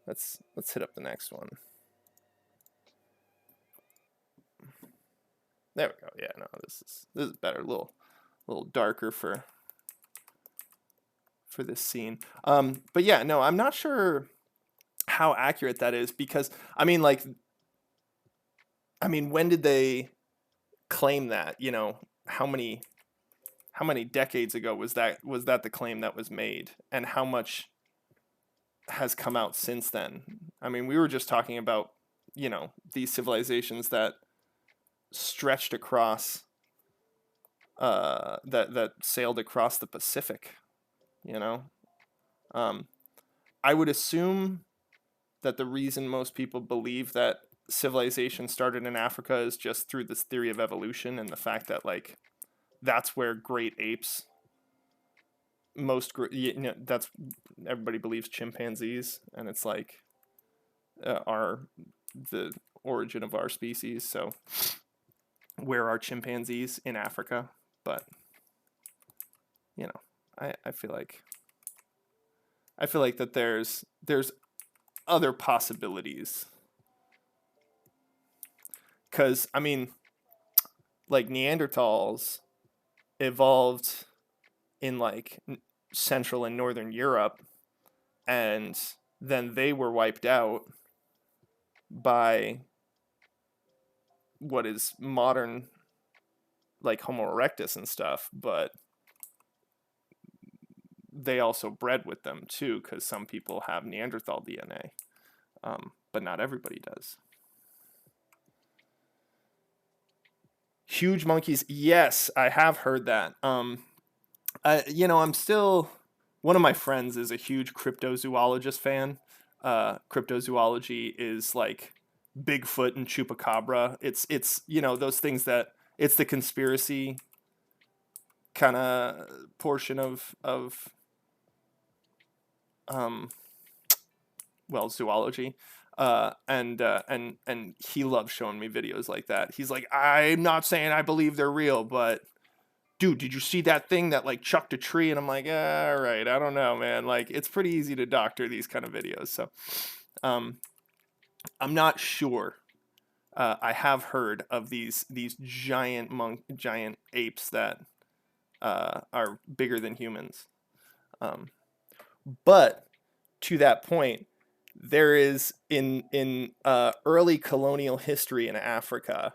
Let's hit up the next one. There we go. Yeah, no, this is better. A little a little darker for this scene. But yeah, no, I'm not sure how accurate that is because when did they claim that? You know, how many decades ago was that the claim that was made, and how much has come out since then? I mean, we were just talking about, you know, these civilizations that stretched across that sailed across the Pacific, you know. Um, I would assume that the reason most people believe that civilization started in Africa is just through this theory of evolution and the fact that like that's where great apes you know, that's everybody believes chimpanzees, and it's like are the origin of our species. So where are chimpanzees? In Africa? But you know, I feel like that there's other possibilities, because I mean, like Neanderthals evolved in like Central and Northern Europe, and then they were wiped out by what is modern like Homo erectus and stuff, but they also bred with them too, because some people have Neanderthal DNA, but not everybody does. Huge monkeys, yes, I have heard that. You know, I'm still, one of my friends is a huge cryptozoologist fan. Cryptozoology is like Bigfoot and Chupacabra. It's you know, those things that it's the conspiracy kind of portion of um well, zoology. And he loves showing me videos like that. He's like, I'm not saying I believe they're real, but dude, did you see that thing that like chucked a tree? And I'm like, all right, I don't know, man. Like, it's pretty easy to doctor these kind of videos. So, um, I'm not sure. I have heard of these giant apes that are bigger than humans. Um, but to that point, there is in early colonial history in Africa,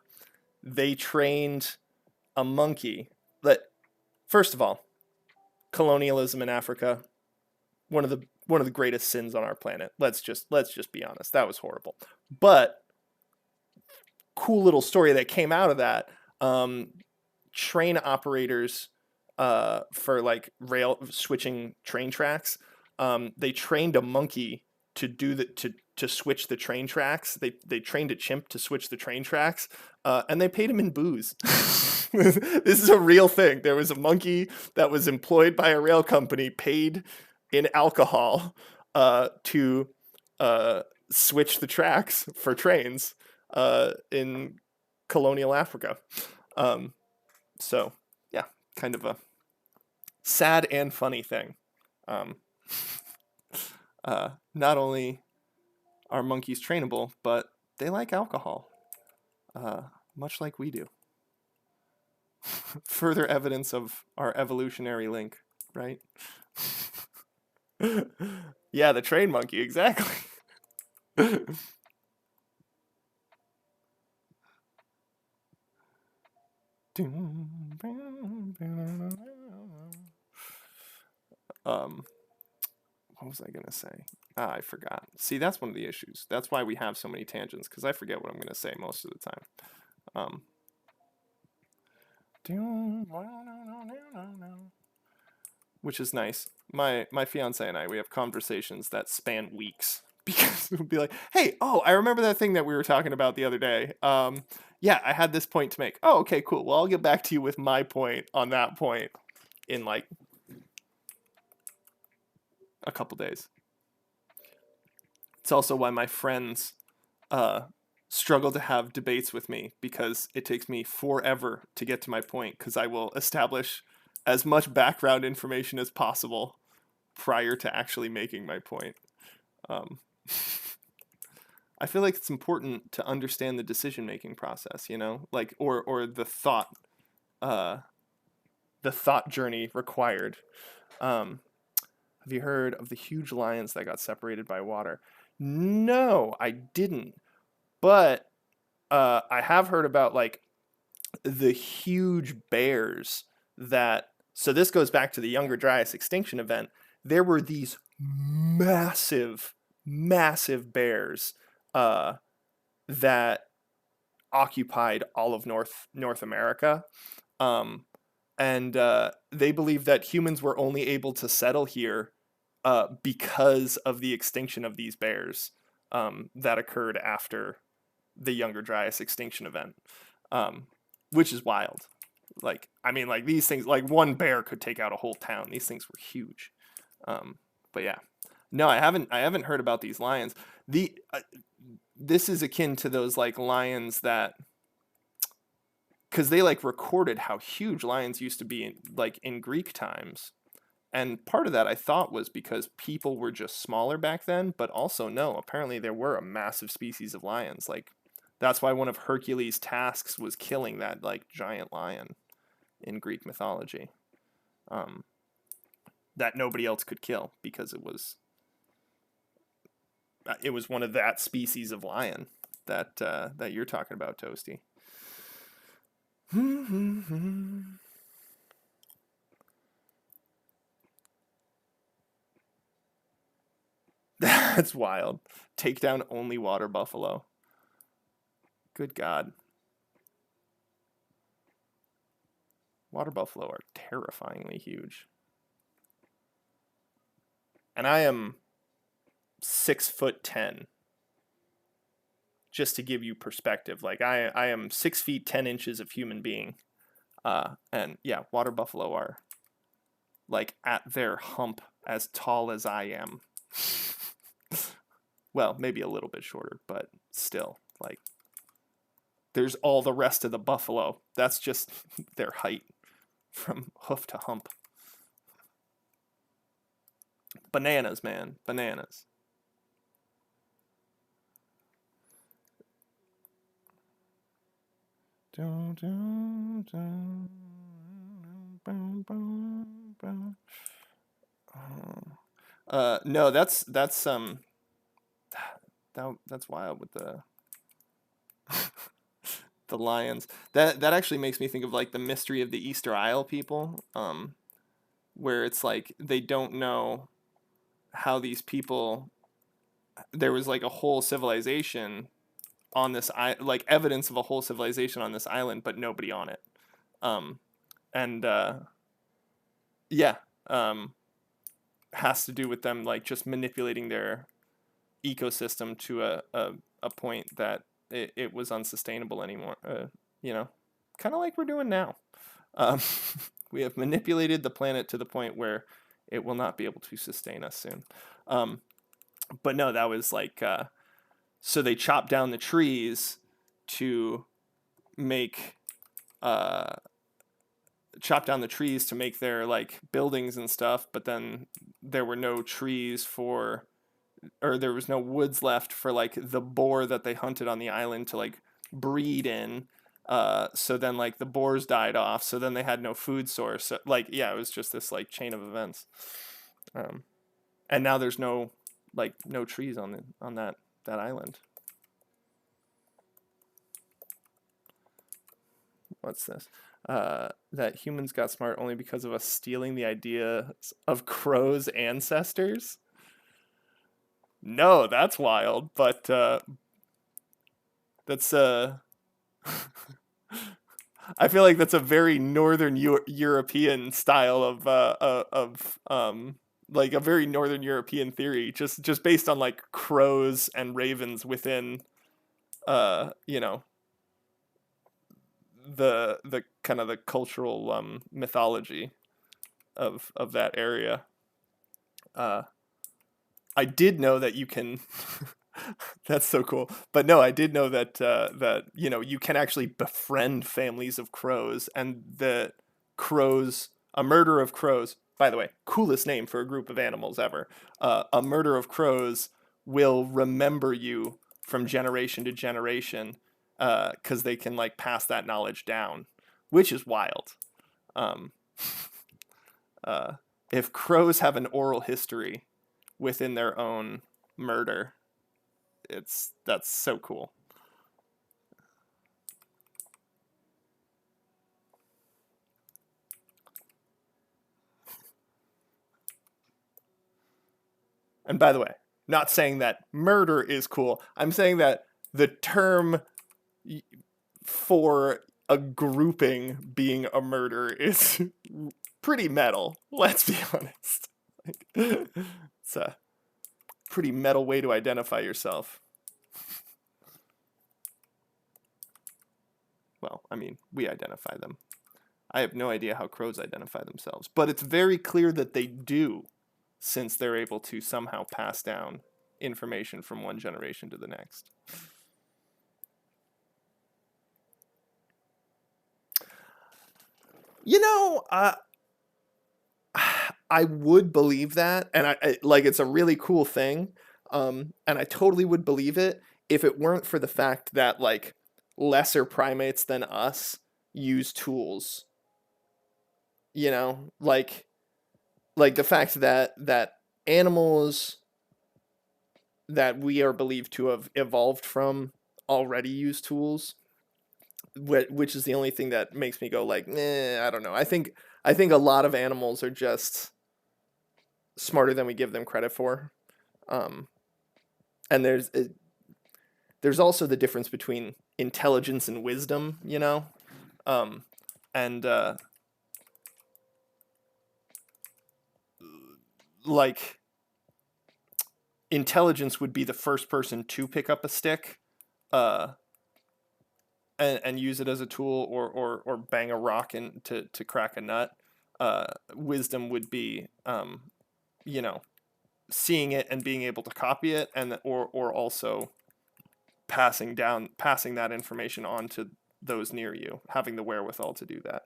they trained a monkey. That first of all, colonialism in Africa, one of the greatest sins on our planet. Let's just be honest. That was horrible. But cool little story that came out of that. Train operators for like rail switching train tracks. They trained a monkey to do the to switch the train tracks. They trained a chimp to switch the train tracks, and they paid him in booze. This is a real thing. There was a monkey that was employed by a rail company, paid in alcohol to switch the tracks for trains in colonial Africa. So yeah, kind of a sad and funny thing. Um, not only are monkeys trainable, but they like alcohol, much like we do. Further evidence of our evolutionary link, right? Yeah, the train monkey, exactly. What was I gonna say? I forgot. See, that's one of the issues. That's why we have so many tangents, because I forget what I'm gonna say most of the time. Which is nice. My fiance and I, we have conversations that span weeks, because we'll be like, hey, oh, I remember that thing that we were talking about the other day. Yeah, I had this point to make. Oh, okay, cool. Well, I'll get back to you with my point on that point in like a couple days. It's also why my friends struggle to have debates with me, because it takes me forever to get to my point, because I will establish as much background information as possible prior to actually making my point. I feel like it's important to understand the decision-making process, you know, like or the thought the thought journey required. Um, have you heard of the huge lions that got separated by water? No, I didn't. But I have heard about like the huge bears that. So this goes back to the Younger Dryas extinction event. There were these massive, massive bears uh, that occupied all of North America. Um, and they believe that humans were only able to settle here because of the extinction of these bears that occurred after the Younger Dryas extinction event, um, which is wild. Like, I mean, like these things, like one bear could take out a whole town. These things were huge. But yeah, no, I haven't. I haven't heard about these lions. This is akin to those like lions that, because they like recorded how huge lions used to be like in Greek times. And part of that I thought was because people were just smaller back then, but also no, apparently there were a massive species of lions. Like that's why one of Hercules' tasks was killing that like giant lion in Greek mythology. Um, that nobody else could kill because it was one of that species of lion that you're talking about, Toasty. That's wild. Take down only water buffalo. Good God. Water buffalo are terrifyingly huge. And I am 6'10". Just to give you perspective, like I am 6 feet 10 inches of human being. And yeah, water buffalo are like at their hump as tall as I am. Well, maybe a little bit shorter, but still, like, there's all the rest of the buffalo. That's just their height from hoof to hump. Bananas, man. Bananas. No, that's wild with the the lions. That actually makes me think of like the mystery of the Easter Isle people, where it's like they don't know how these people. There was like a whole civilization on this like evidence of a whole civilization on this island, but nobody on it. Um, and yeah, um, has to do with them like just manipulating their ecosystem to a point that it was unsustainable anymore. You know, kind of like we're doing now. Um, we have manipulated the planet to the point where it will not be able to sustain us soon. But no, that was like so they chopped down the trees to make chop down the trees to make their like buildings and stuff, but then there were no trees for or there was no woods left for like the boar that they hunted on the island to like breed in. So then like the boars died off, so then they had no food source. So, like yeah, it was just this like chain of events. And now there's no trees on that island. What's this? That humans got smart only because of us stealing the idea of crows' ancestors. No, that's wild, but that's I feel like that's a very northern European style of like a very northern European theory, just based on like crows and ravens within you know the kind of the cultural mythology of that area. I did know that you can. That's so cool. But no, I did know that that you can actually befriend families of crows, and the crows, a murder of crows. By the way, coolest name for a group of animals ever. A murder of crows will remember you from generation to generation, because they can like pass that knowledge down, which is wild. Uh, if crows have an oral history within their own murder, that's so cool. And by the way, not saying that murder is cool. I'm saying that the term for a grouping being a murder is pretty metal. Let's be honest. It's a pretty metal way to identify yourself. Well, I mean, we identify them. I have no idea how crows identify themselves, but it's very clear that they do, since they're able to somehow pass down information from one generation to the next. You know, I would believe that, and like it's a really cool thing, and I totally would believe it if it weren't for the fact that like lesser primates than us use tools. You know, like the fact that animals that we are believed to have evolved from already use tools, which is the only thing that makes me go like, I don't know. I think a lot of animals are just smarter than we give them credit for. Um, and there's also the difference between intelligence and wisdom, you know? Um, and like intelligence would be the first person to pick up a stick uh, and use it as a tool or bang a rock to crack a nut. Wisdom would be, you know, seeing it and being able to copy it, and or also passing that information on to those near you, having the wherewithal to do that.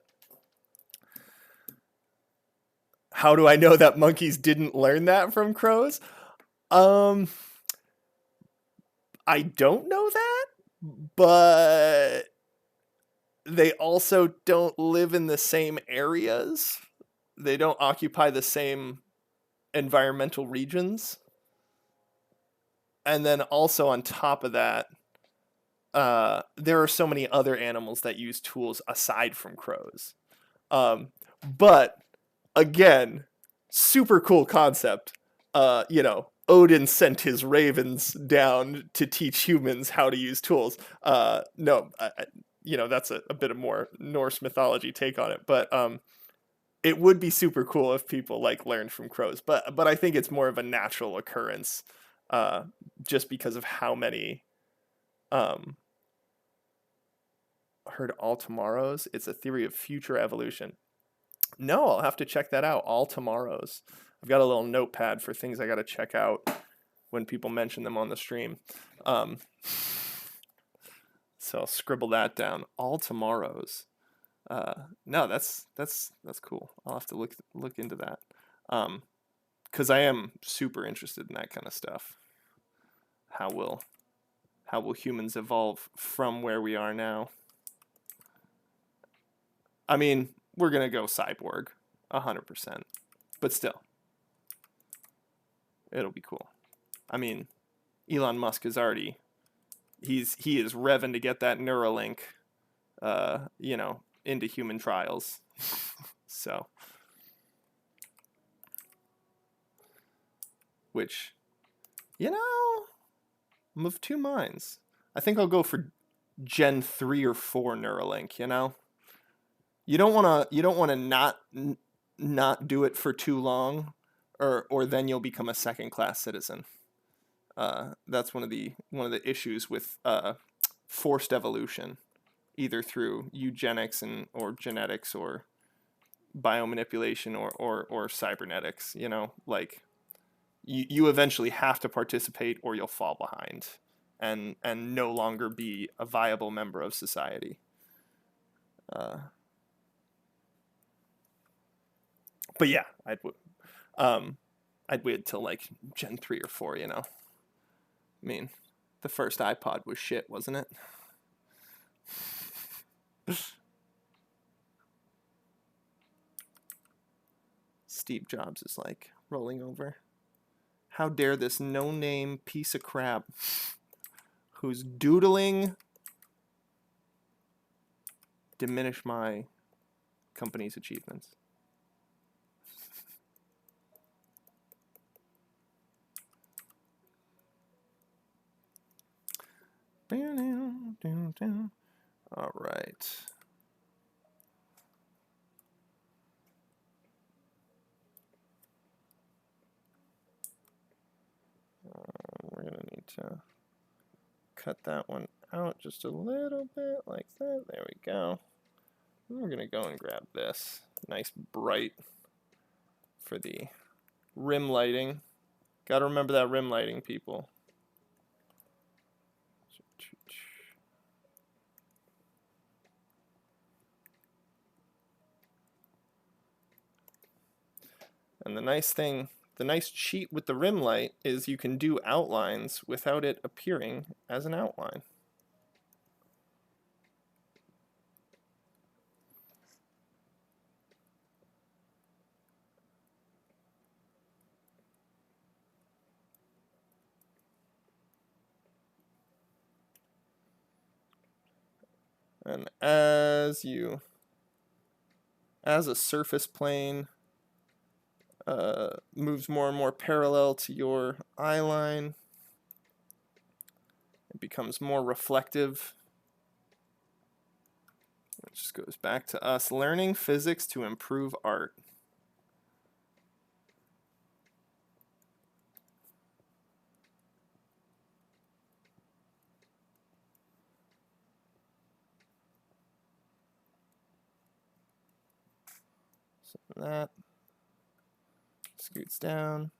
How do I know that monkeys didn't learn that from crows? Um, I don't know that, but they also don't live in the same areas. They don't occupy the same environmental regions. And then also on top of that, there are so many other animals that use tools aside from crows. But again, super cool concept. You know, Odin sent his ravens down to teach humans how to use tools. No, you know, that's a bit of more Norse mythology take on it, but it would be super cool if people like learned from crows. But I think it's more of a natural occurrence, uh, just because of how many. Um, heard all tomorrows. It's a theory of future evolution. No, I'll have to check that out. All tomorrows. I've got a little notepad for things I got to check out when people mention them on the stream. Um, so I'll scribble that down. All tomorrows. No, that's cool. I'll have to look into that. Because I am super interested in that kind of stuff. How will humans evolve from where we are now? I mean, we're gonna go cyborg, 100%. But still, it'll be cool. I mean, Elon Musk is already he is revving to get that Neuralink, you know, into human trials. So, which, you know, I'm of two minds. I think I'll go for Gen 3 or 4 Neuralink, you know? You don't want to not do it for too long, or then you'll become a second class citizen. That's one of the issues with forced evolution, either through eugenics or genetics or biomanipulation or cybernetics. You know, like you eventually have to participate or you'll fall behind, and no longer be a viable member of society. Uh, but yeah, um, I'd wait till like Gen 3 or 4. You know, I mean, the first iPod was shit, wasn't it? Steve Jobs is like rolling over. How dare this no-name piece of crap who's doodling diminish my company's achievements. All right. We're going to need to cut that one out just a little bit like that. There we go. We're going to go and grab this. Nice bright for the rim lighting. Got to remember that rim lighting, people. And the nice cheat with the rim light is you can do outlines without it appearing as an outline. And as a surface plane moves more and more parallel to your eye line, it becomes more reflective. It just goes back to us learning physics to improve art. So that scoots down,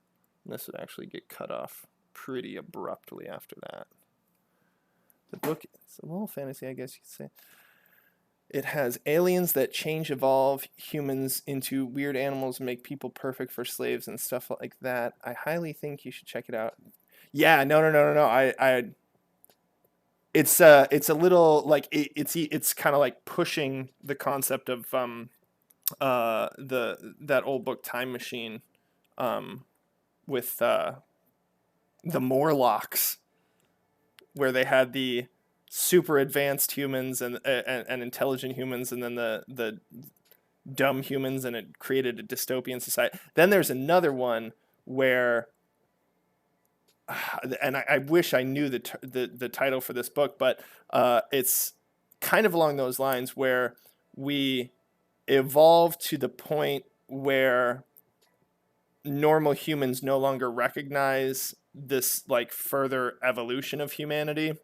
and this would actually get cut off pretty abruptly after that. The book is a little fantasy, I guess you could say. It has aliens that change, evolve humans into weird animals and make people perfect for slaves and stuff like that. I highly think you should check it out. Yeah, no. It's a little like it's kind of like pushing the concept of that old book Time Machine, with the Morlocks, where they had the super advanced humans and intelligent humans, and then the dumb humans, and it created a dystopian society. Then there's another one where, and I wish I knew the title for this book, but it's kind of along those lines, where we evolve to the point where normal humans no longer recognize this like further evolution of humanity,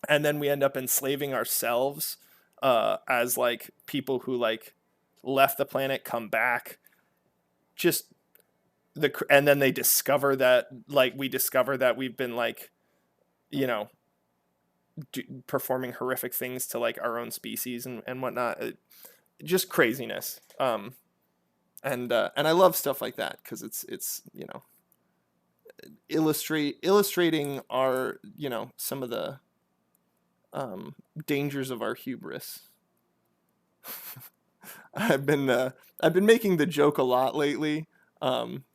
and then we end up enslaving ourselves as like people who like left the planet, come back, and then they discover that we discover that we've been like, performing horrific things to like our own species and whatnot. Just craziness. And I love stuff like that because it's illustrating our some of the dangers of our hubris. I've been making the joke a lot lately,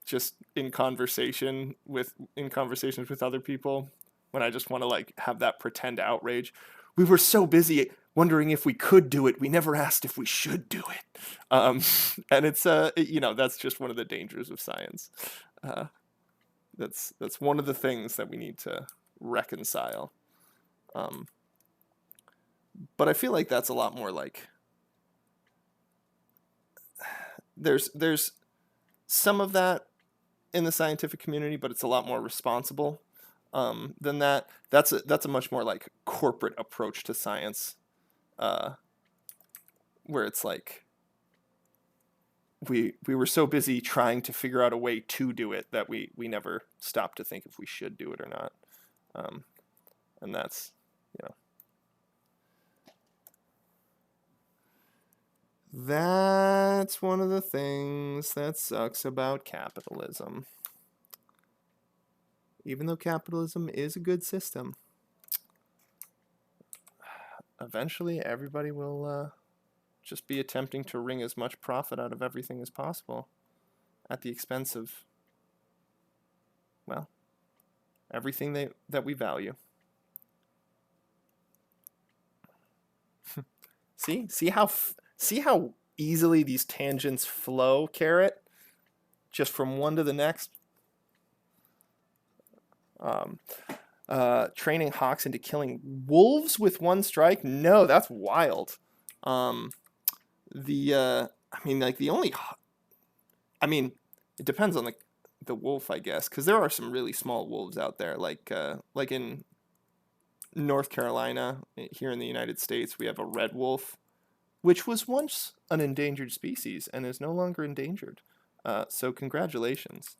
just in conversations with other people, when I just want to like have that pretend outrage. We were so busy wondering if we could do it, we never asked if we should do it. And it's that's just one of the dangers of science. That's one of the things that we need to reconcile. But I feel like that's a lot more like there's some of that in the scientific community, but it's a lot more responsible than that. That's a much more like corporate approach to science, where it's like we were so busy trying to figure out a way to do it that we never stopped to think if we should do it or not. And that's that's one of the things that sucks about capitalism. Even though capitalism is a good system, eventually everybody will just be attempting to wring as much profit out of everything as possible. at the expense of, well, everything that we value. See how easily these tangents flow, Carrot, just from one to the next. Training hawks into killing wolves with one strike? No, that's wild. I mean, like the only, I mean, it depends on the wolf, I guess, because there are some really small wolves out there, like in North Carolina, here in the United States, we have a red wolf, which was once an endangered species and is no longer endangered. So congratulations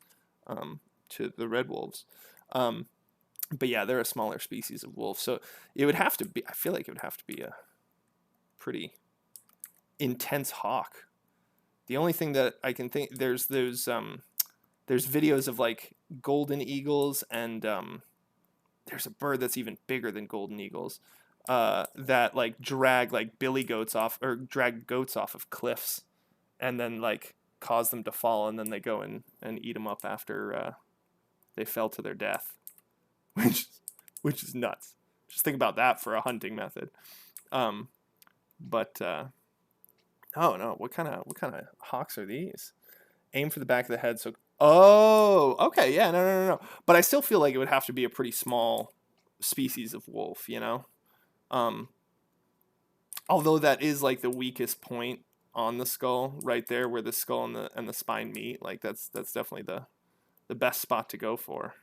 to the red wolves. But yeah, they're a smaller species of wolf, so it would have to be. I feel like it would have to be a pretty intense hawk. The only thing that I can think there's videos of like golden eagles and there's a bird that's even bigger than golden eagles that like drag like billy goats off or drag goats off of cliffs and then like cause them to fall and then they go and eat them up after they fell to their death. which is nuts. Just think about that for a hunting method. Oh no, what kind of hawks are these? Aim for the back of the head. So okay, yeah, no. But I still feel like it would have to be a pretty small species of wolf, you know. Although that is like the weakest point on the skull, right there where the skull and the spine meet. Like that's definitely the best spot to go for.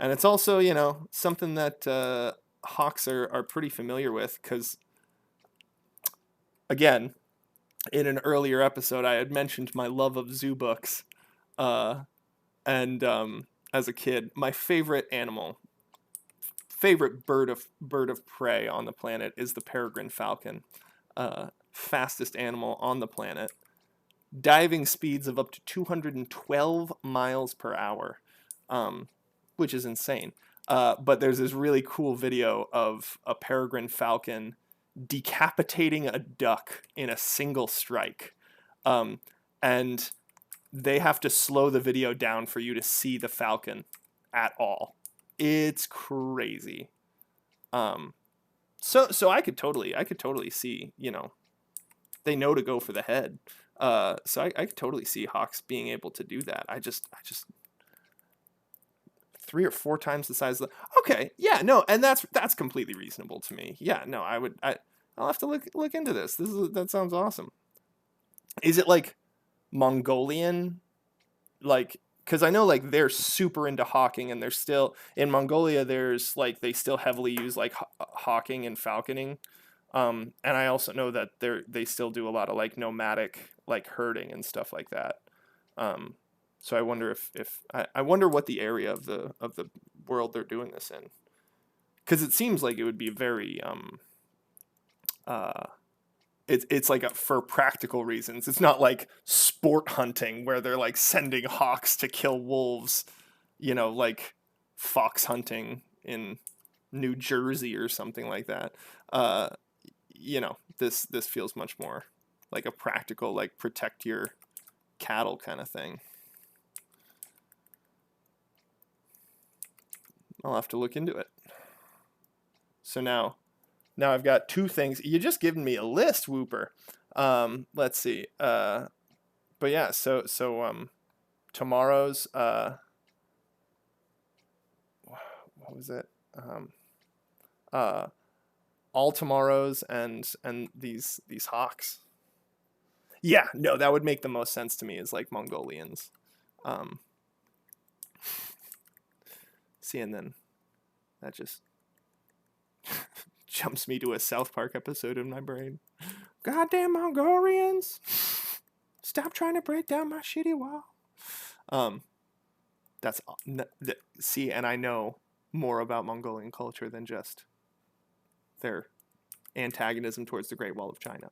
And it's also, you know, something that hawks are pretty familiar with because, again, in an earlier episode, I had mentioned my love of zoo books. And as a kid, my favorite bird of prey on the planet is the peregrine falcon. Fastest animal on the planet. Diving speeds of up to 212 miles per hour, which is insane. But there's this really cool video of a peregrine falcon decapitating a duck in a single strike. And they have to slow the video down for you to see the falcon at all. It's crazy. So I could totally see, you know, they know to go for the head. So I could totally see hawks being able to do that. I just 3 or 4 times the size of the. Okay, yeah, no, and that's completely reasonable to me. Yeah, no, I'll have to look into this. That sounds awesome. Is it like Mongolian, like, because I know like they're super into hawking and they're still in Mongolia. There's like they still heavily use like hawking and falconing. And I also know that they still do a lot of like nomadic like herding and stuff like that. So I wonder if I wonder what the area of the world they're doing this in, because it seems like it would be very it's like for practical reasons. It's not like sport hunting where they're like sending hawks to kill wolves, you know, like fox hunting in New Jersey or something like that. You know, this feels much more like a practical, like protect your cattle kind of thing. I'll have to look into it. So now I've got 2 things. You just given me a list, Whooper. Let's see. But yeah, so tomorrow's what was it? All tomorrows and these hawks. Yeah, no, that would make the most sense to me is like Mongolians. See, and then that just jumps me to a South Park episode in my brain. Goddamn Mongolians! Stop trying to break down my shitty wall. See, and I know more about Mongolian culture than just their antagonism towards the Great Wall of China.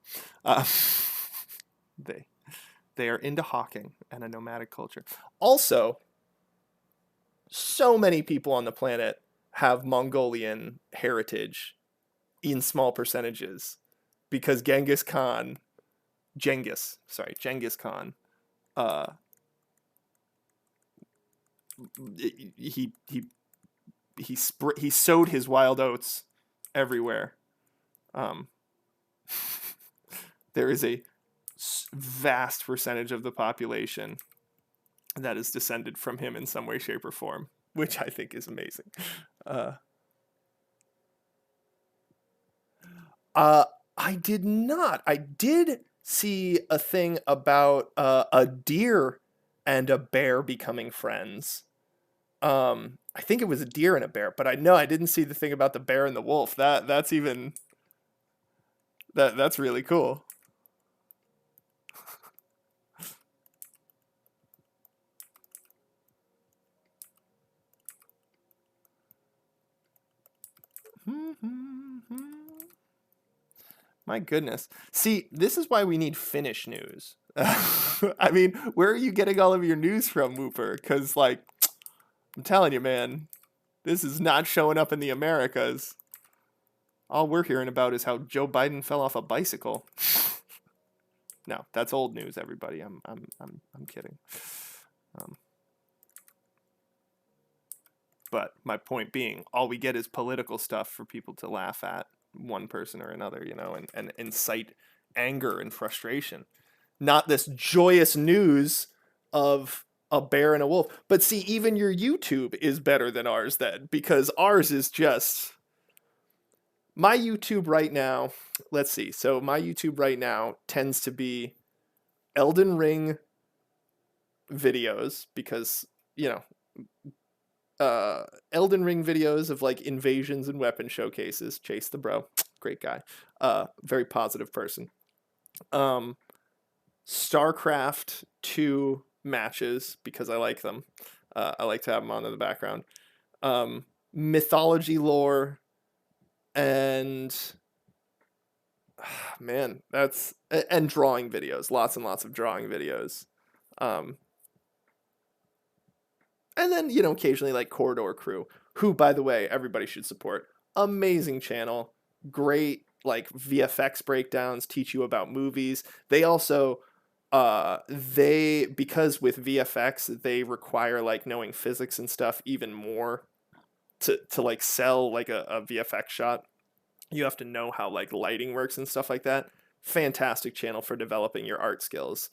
They are into hawking and a nomadic culture. Also, so many people on the planet have Mongolian heritage in small percentages. because Genghis Khan, uh, he he sowed his wild oats everywhere. Um, there is a vast percentage of the population that is descended from him in some way, shape, or form, which I think is amazing. Uh, uh, I did not. I did see a thing about a deer and a bear becoming friends. I think it was a deer and a bear, but I didn't see the thing about the bear and the wolf. That's really cool. My goodness. See, this is why we need Finnish news. I mean, where are you getting all of your news from, Whooper? Because, like, I'm telling you, man, this is not showing up in the Americas. All we're hearing about is how Joe Biden fell off a bicycle. No, that's old news, everybody. I'm kidding. But my point being, all we get is political stuff for people to laugh at one person or another, and incite anger and frustration. Not this joyous news of a bear and a wolf. But see, even your YouTube is better than ours then, because ours is just my YouTube right now. Let's see. So my YouTube right now tends to be Elden Ring videos because, Elden Ring videos of like invasions and weapon showcases. Chase the bro, great guy, very positive person. StarCraft 2 matches because I like them. I like to have them on in the background. Mythology lore, and man, and drawing videos. Lots and lots of drawing videos. And then, occasionally like Corridor Crew, who, by the way, everybody should support. Amazing channel. Great, like, VFX breakdowns, teach you about movies. They also, because with VFX, they require, like, knowing physics and stuff even more to like, sell, like, a VFX shot. You have to know how, like, lighting works and stuff like that. Fantastic channel for developing your art skills,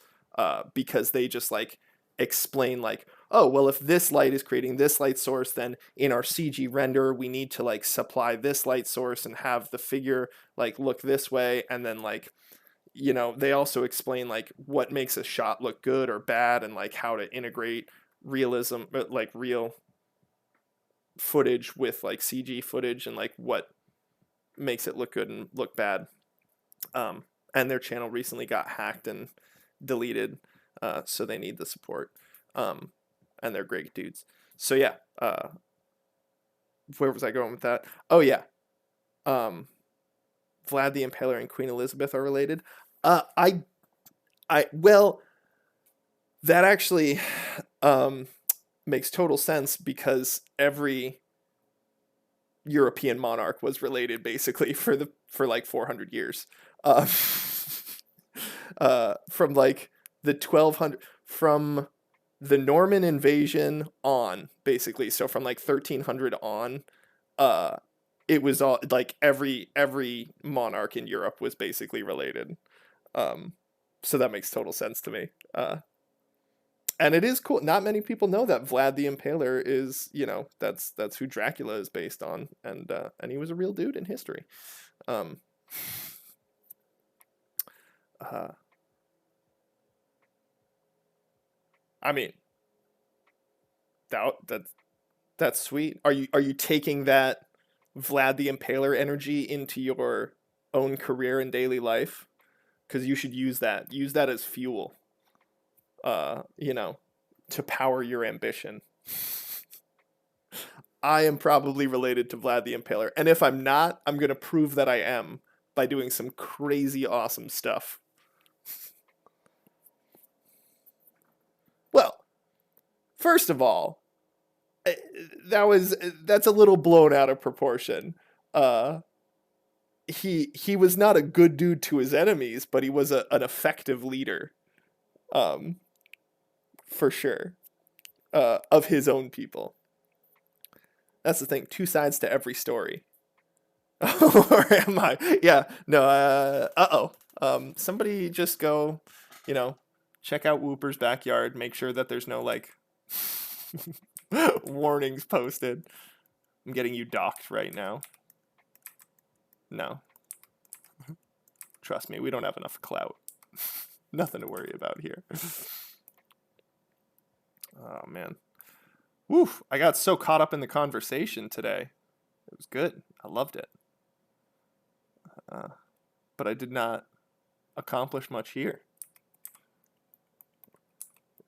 because they just, like, explain, like, oh, well, if this light is creating this light source, then in our CG render, we need to, like, supply this light source and have the figure, like, look this way. And then, like, they also explain, like, what makes a shot look good or bad and, like, how to integrate realism, like, real footage with, like, CG footage and, like, what makes it look good and look bad. And their channel recently got hacked and deleted, so they need the support. And they're great dudes. So yeah, where was I going with that? Oh yeah, Vlad the Impaler and Queen Elizabeth are related. Well, that actually makes total sense because every European monarch was related basically for like 400 years. From like the 1200, from the Norman invasion on, basically. So from like 1300 on, it was all like every monarch in Europe was basically related. So that makes total sense to me. And it is cool. Not many people know that Vlad the Impaler is, that's who Dracula is based on, and he was a real dude in history. I mean, that's sweet. Are you taking that Vlad the Impaler energy into your own career and daily life? Because you should use that as fuel. To power your ambition. I am probably related to Vlad the Impaler, and if I'm not, I'm gonna prove that I am by doing some crazy awesome stuff. Well, first of all, that's a little blown out of proportion. he was not a good dude to his enemies, but he was an effective leader, um, for sure, of his own people. That's the thing. Two sides to every story. Or am I? Yeah. No. Uh-oh. Somebody just go, you know, check out Whooper's backyard. Make sure that there's no like warnings posted. I'm getting you docked right now. No. Trust me, we don't have enough clout. Nothing to worry about here. Oh man. Woof. I got so caught up in the conversation today. It was good. I loved it. But I did not accomplish much here.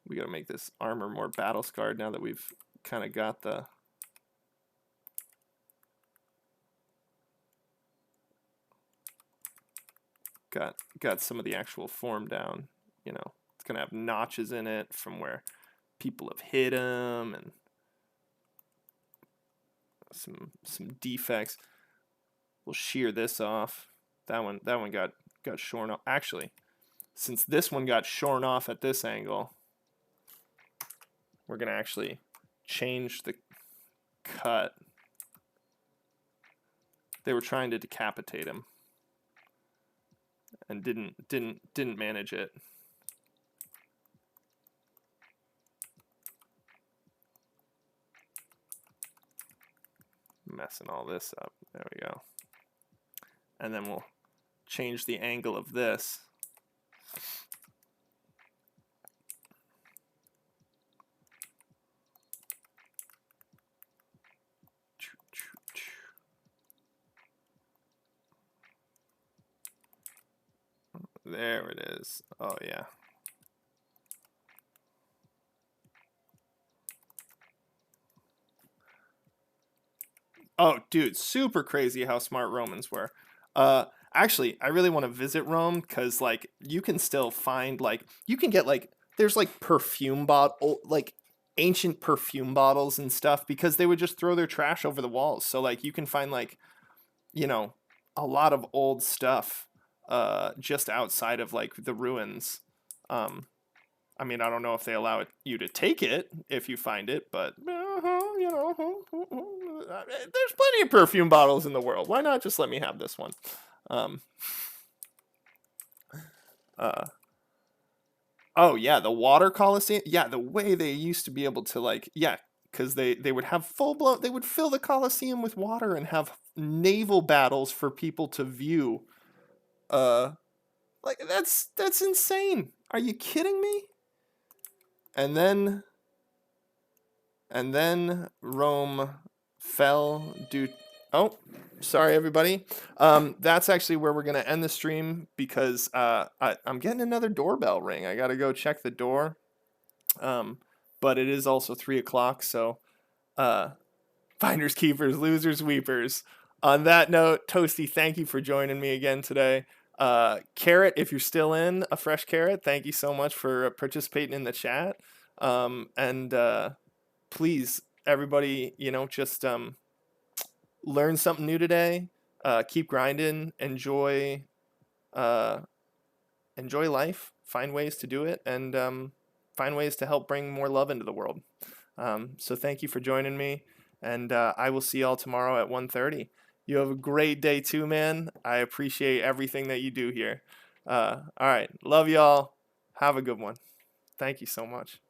We gotta make this armor more battle scarred now that we've kind of got the got some of the actual form down. You know, it's gonna have notches in it from where people have hit them and some defects. We'll shear this off. That one got shorn off. Actually, since this one got shorn off at this angle, we're gonna actually change the cut. They were trying to decapitate him and didn't manage it. Messing all this up. There we go. And then we'll change the angle of this. There it is. Oh yeah. Oh, dude, super crazy how smart Romans were. Actually, I really want to visit Rome because, like, you can still find, like, you can get, like, there's, like, like, ancient perfume bottles and stuff because they would just throw their trash over the walls. So, like, you can find, like, you know, a lot of old stuff, just outside of, like, the ruins. I mean, I don't know if they allow you to take it if you find it, but you know, there's plenty of perfume bottles in the world. Why not just let me have this one? Oh yeah, the water coliseum. Yeah, the way they used to be able to like, yeah, because they would have full blown. They would fill the coliseum with water and have naval battles for people to view. Like that's insane. Are you kidding me? And then Rome fell due. Oh, sorry everybody. That's actually where we're gonna end the stream because I'm getting another doorbell ring. I gotta go check the door. But it is also 3 o'clock, so finders keepers, losers weepers. On that note, Toasty, thank you for joining me again today. Carrot, if you're still in, a fresh carrot, thank you so much for participating in the chat. And please, everybody, you know, just learn something new today. Keep grinding. Enjoy life. Find ways to do it, and find ways to help bring more love into the world. So thank you for joining me, and I will see y'all tomorrow at 1:30. You have a great day too, man. I appreciate everything that you do here. All right. Love y'all. Have a good one. Thank you so much.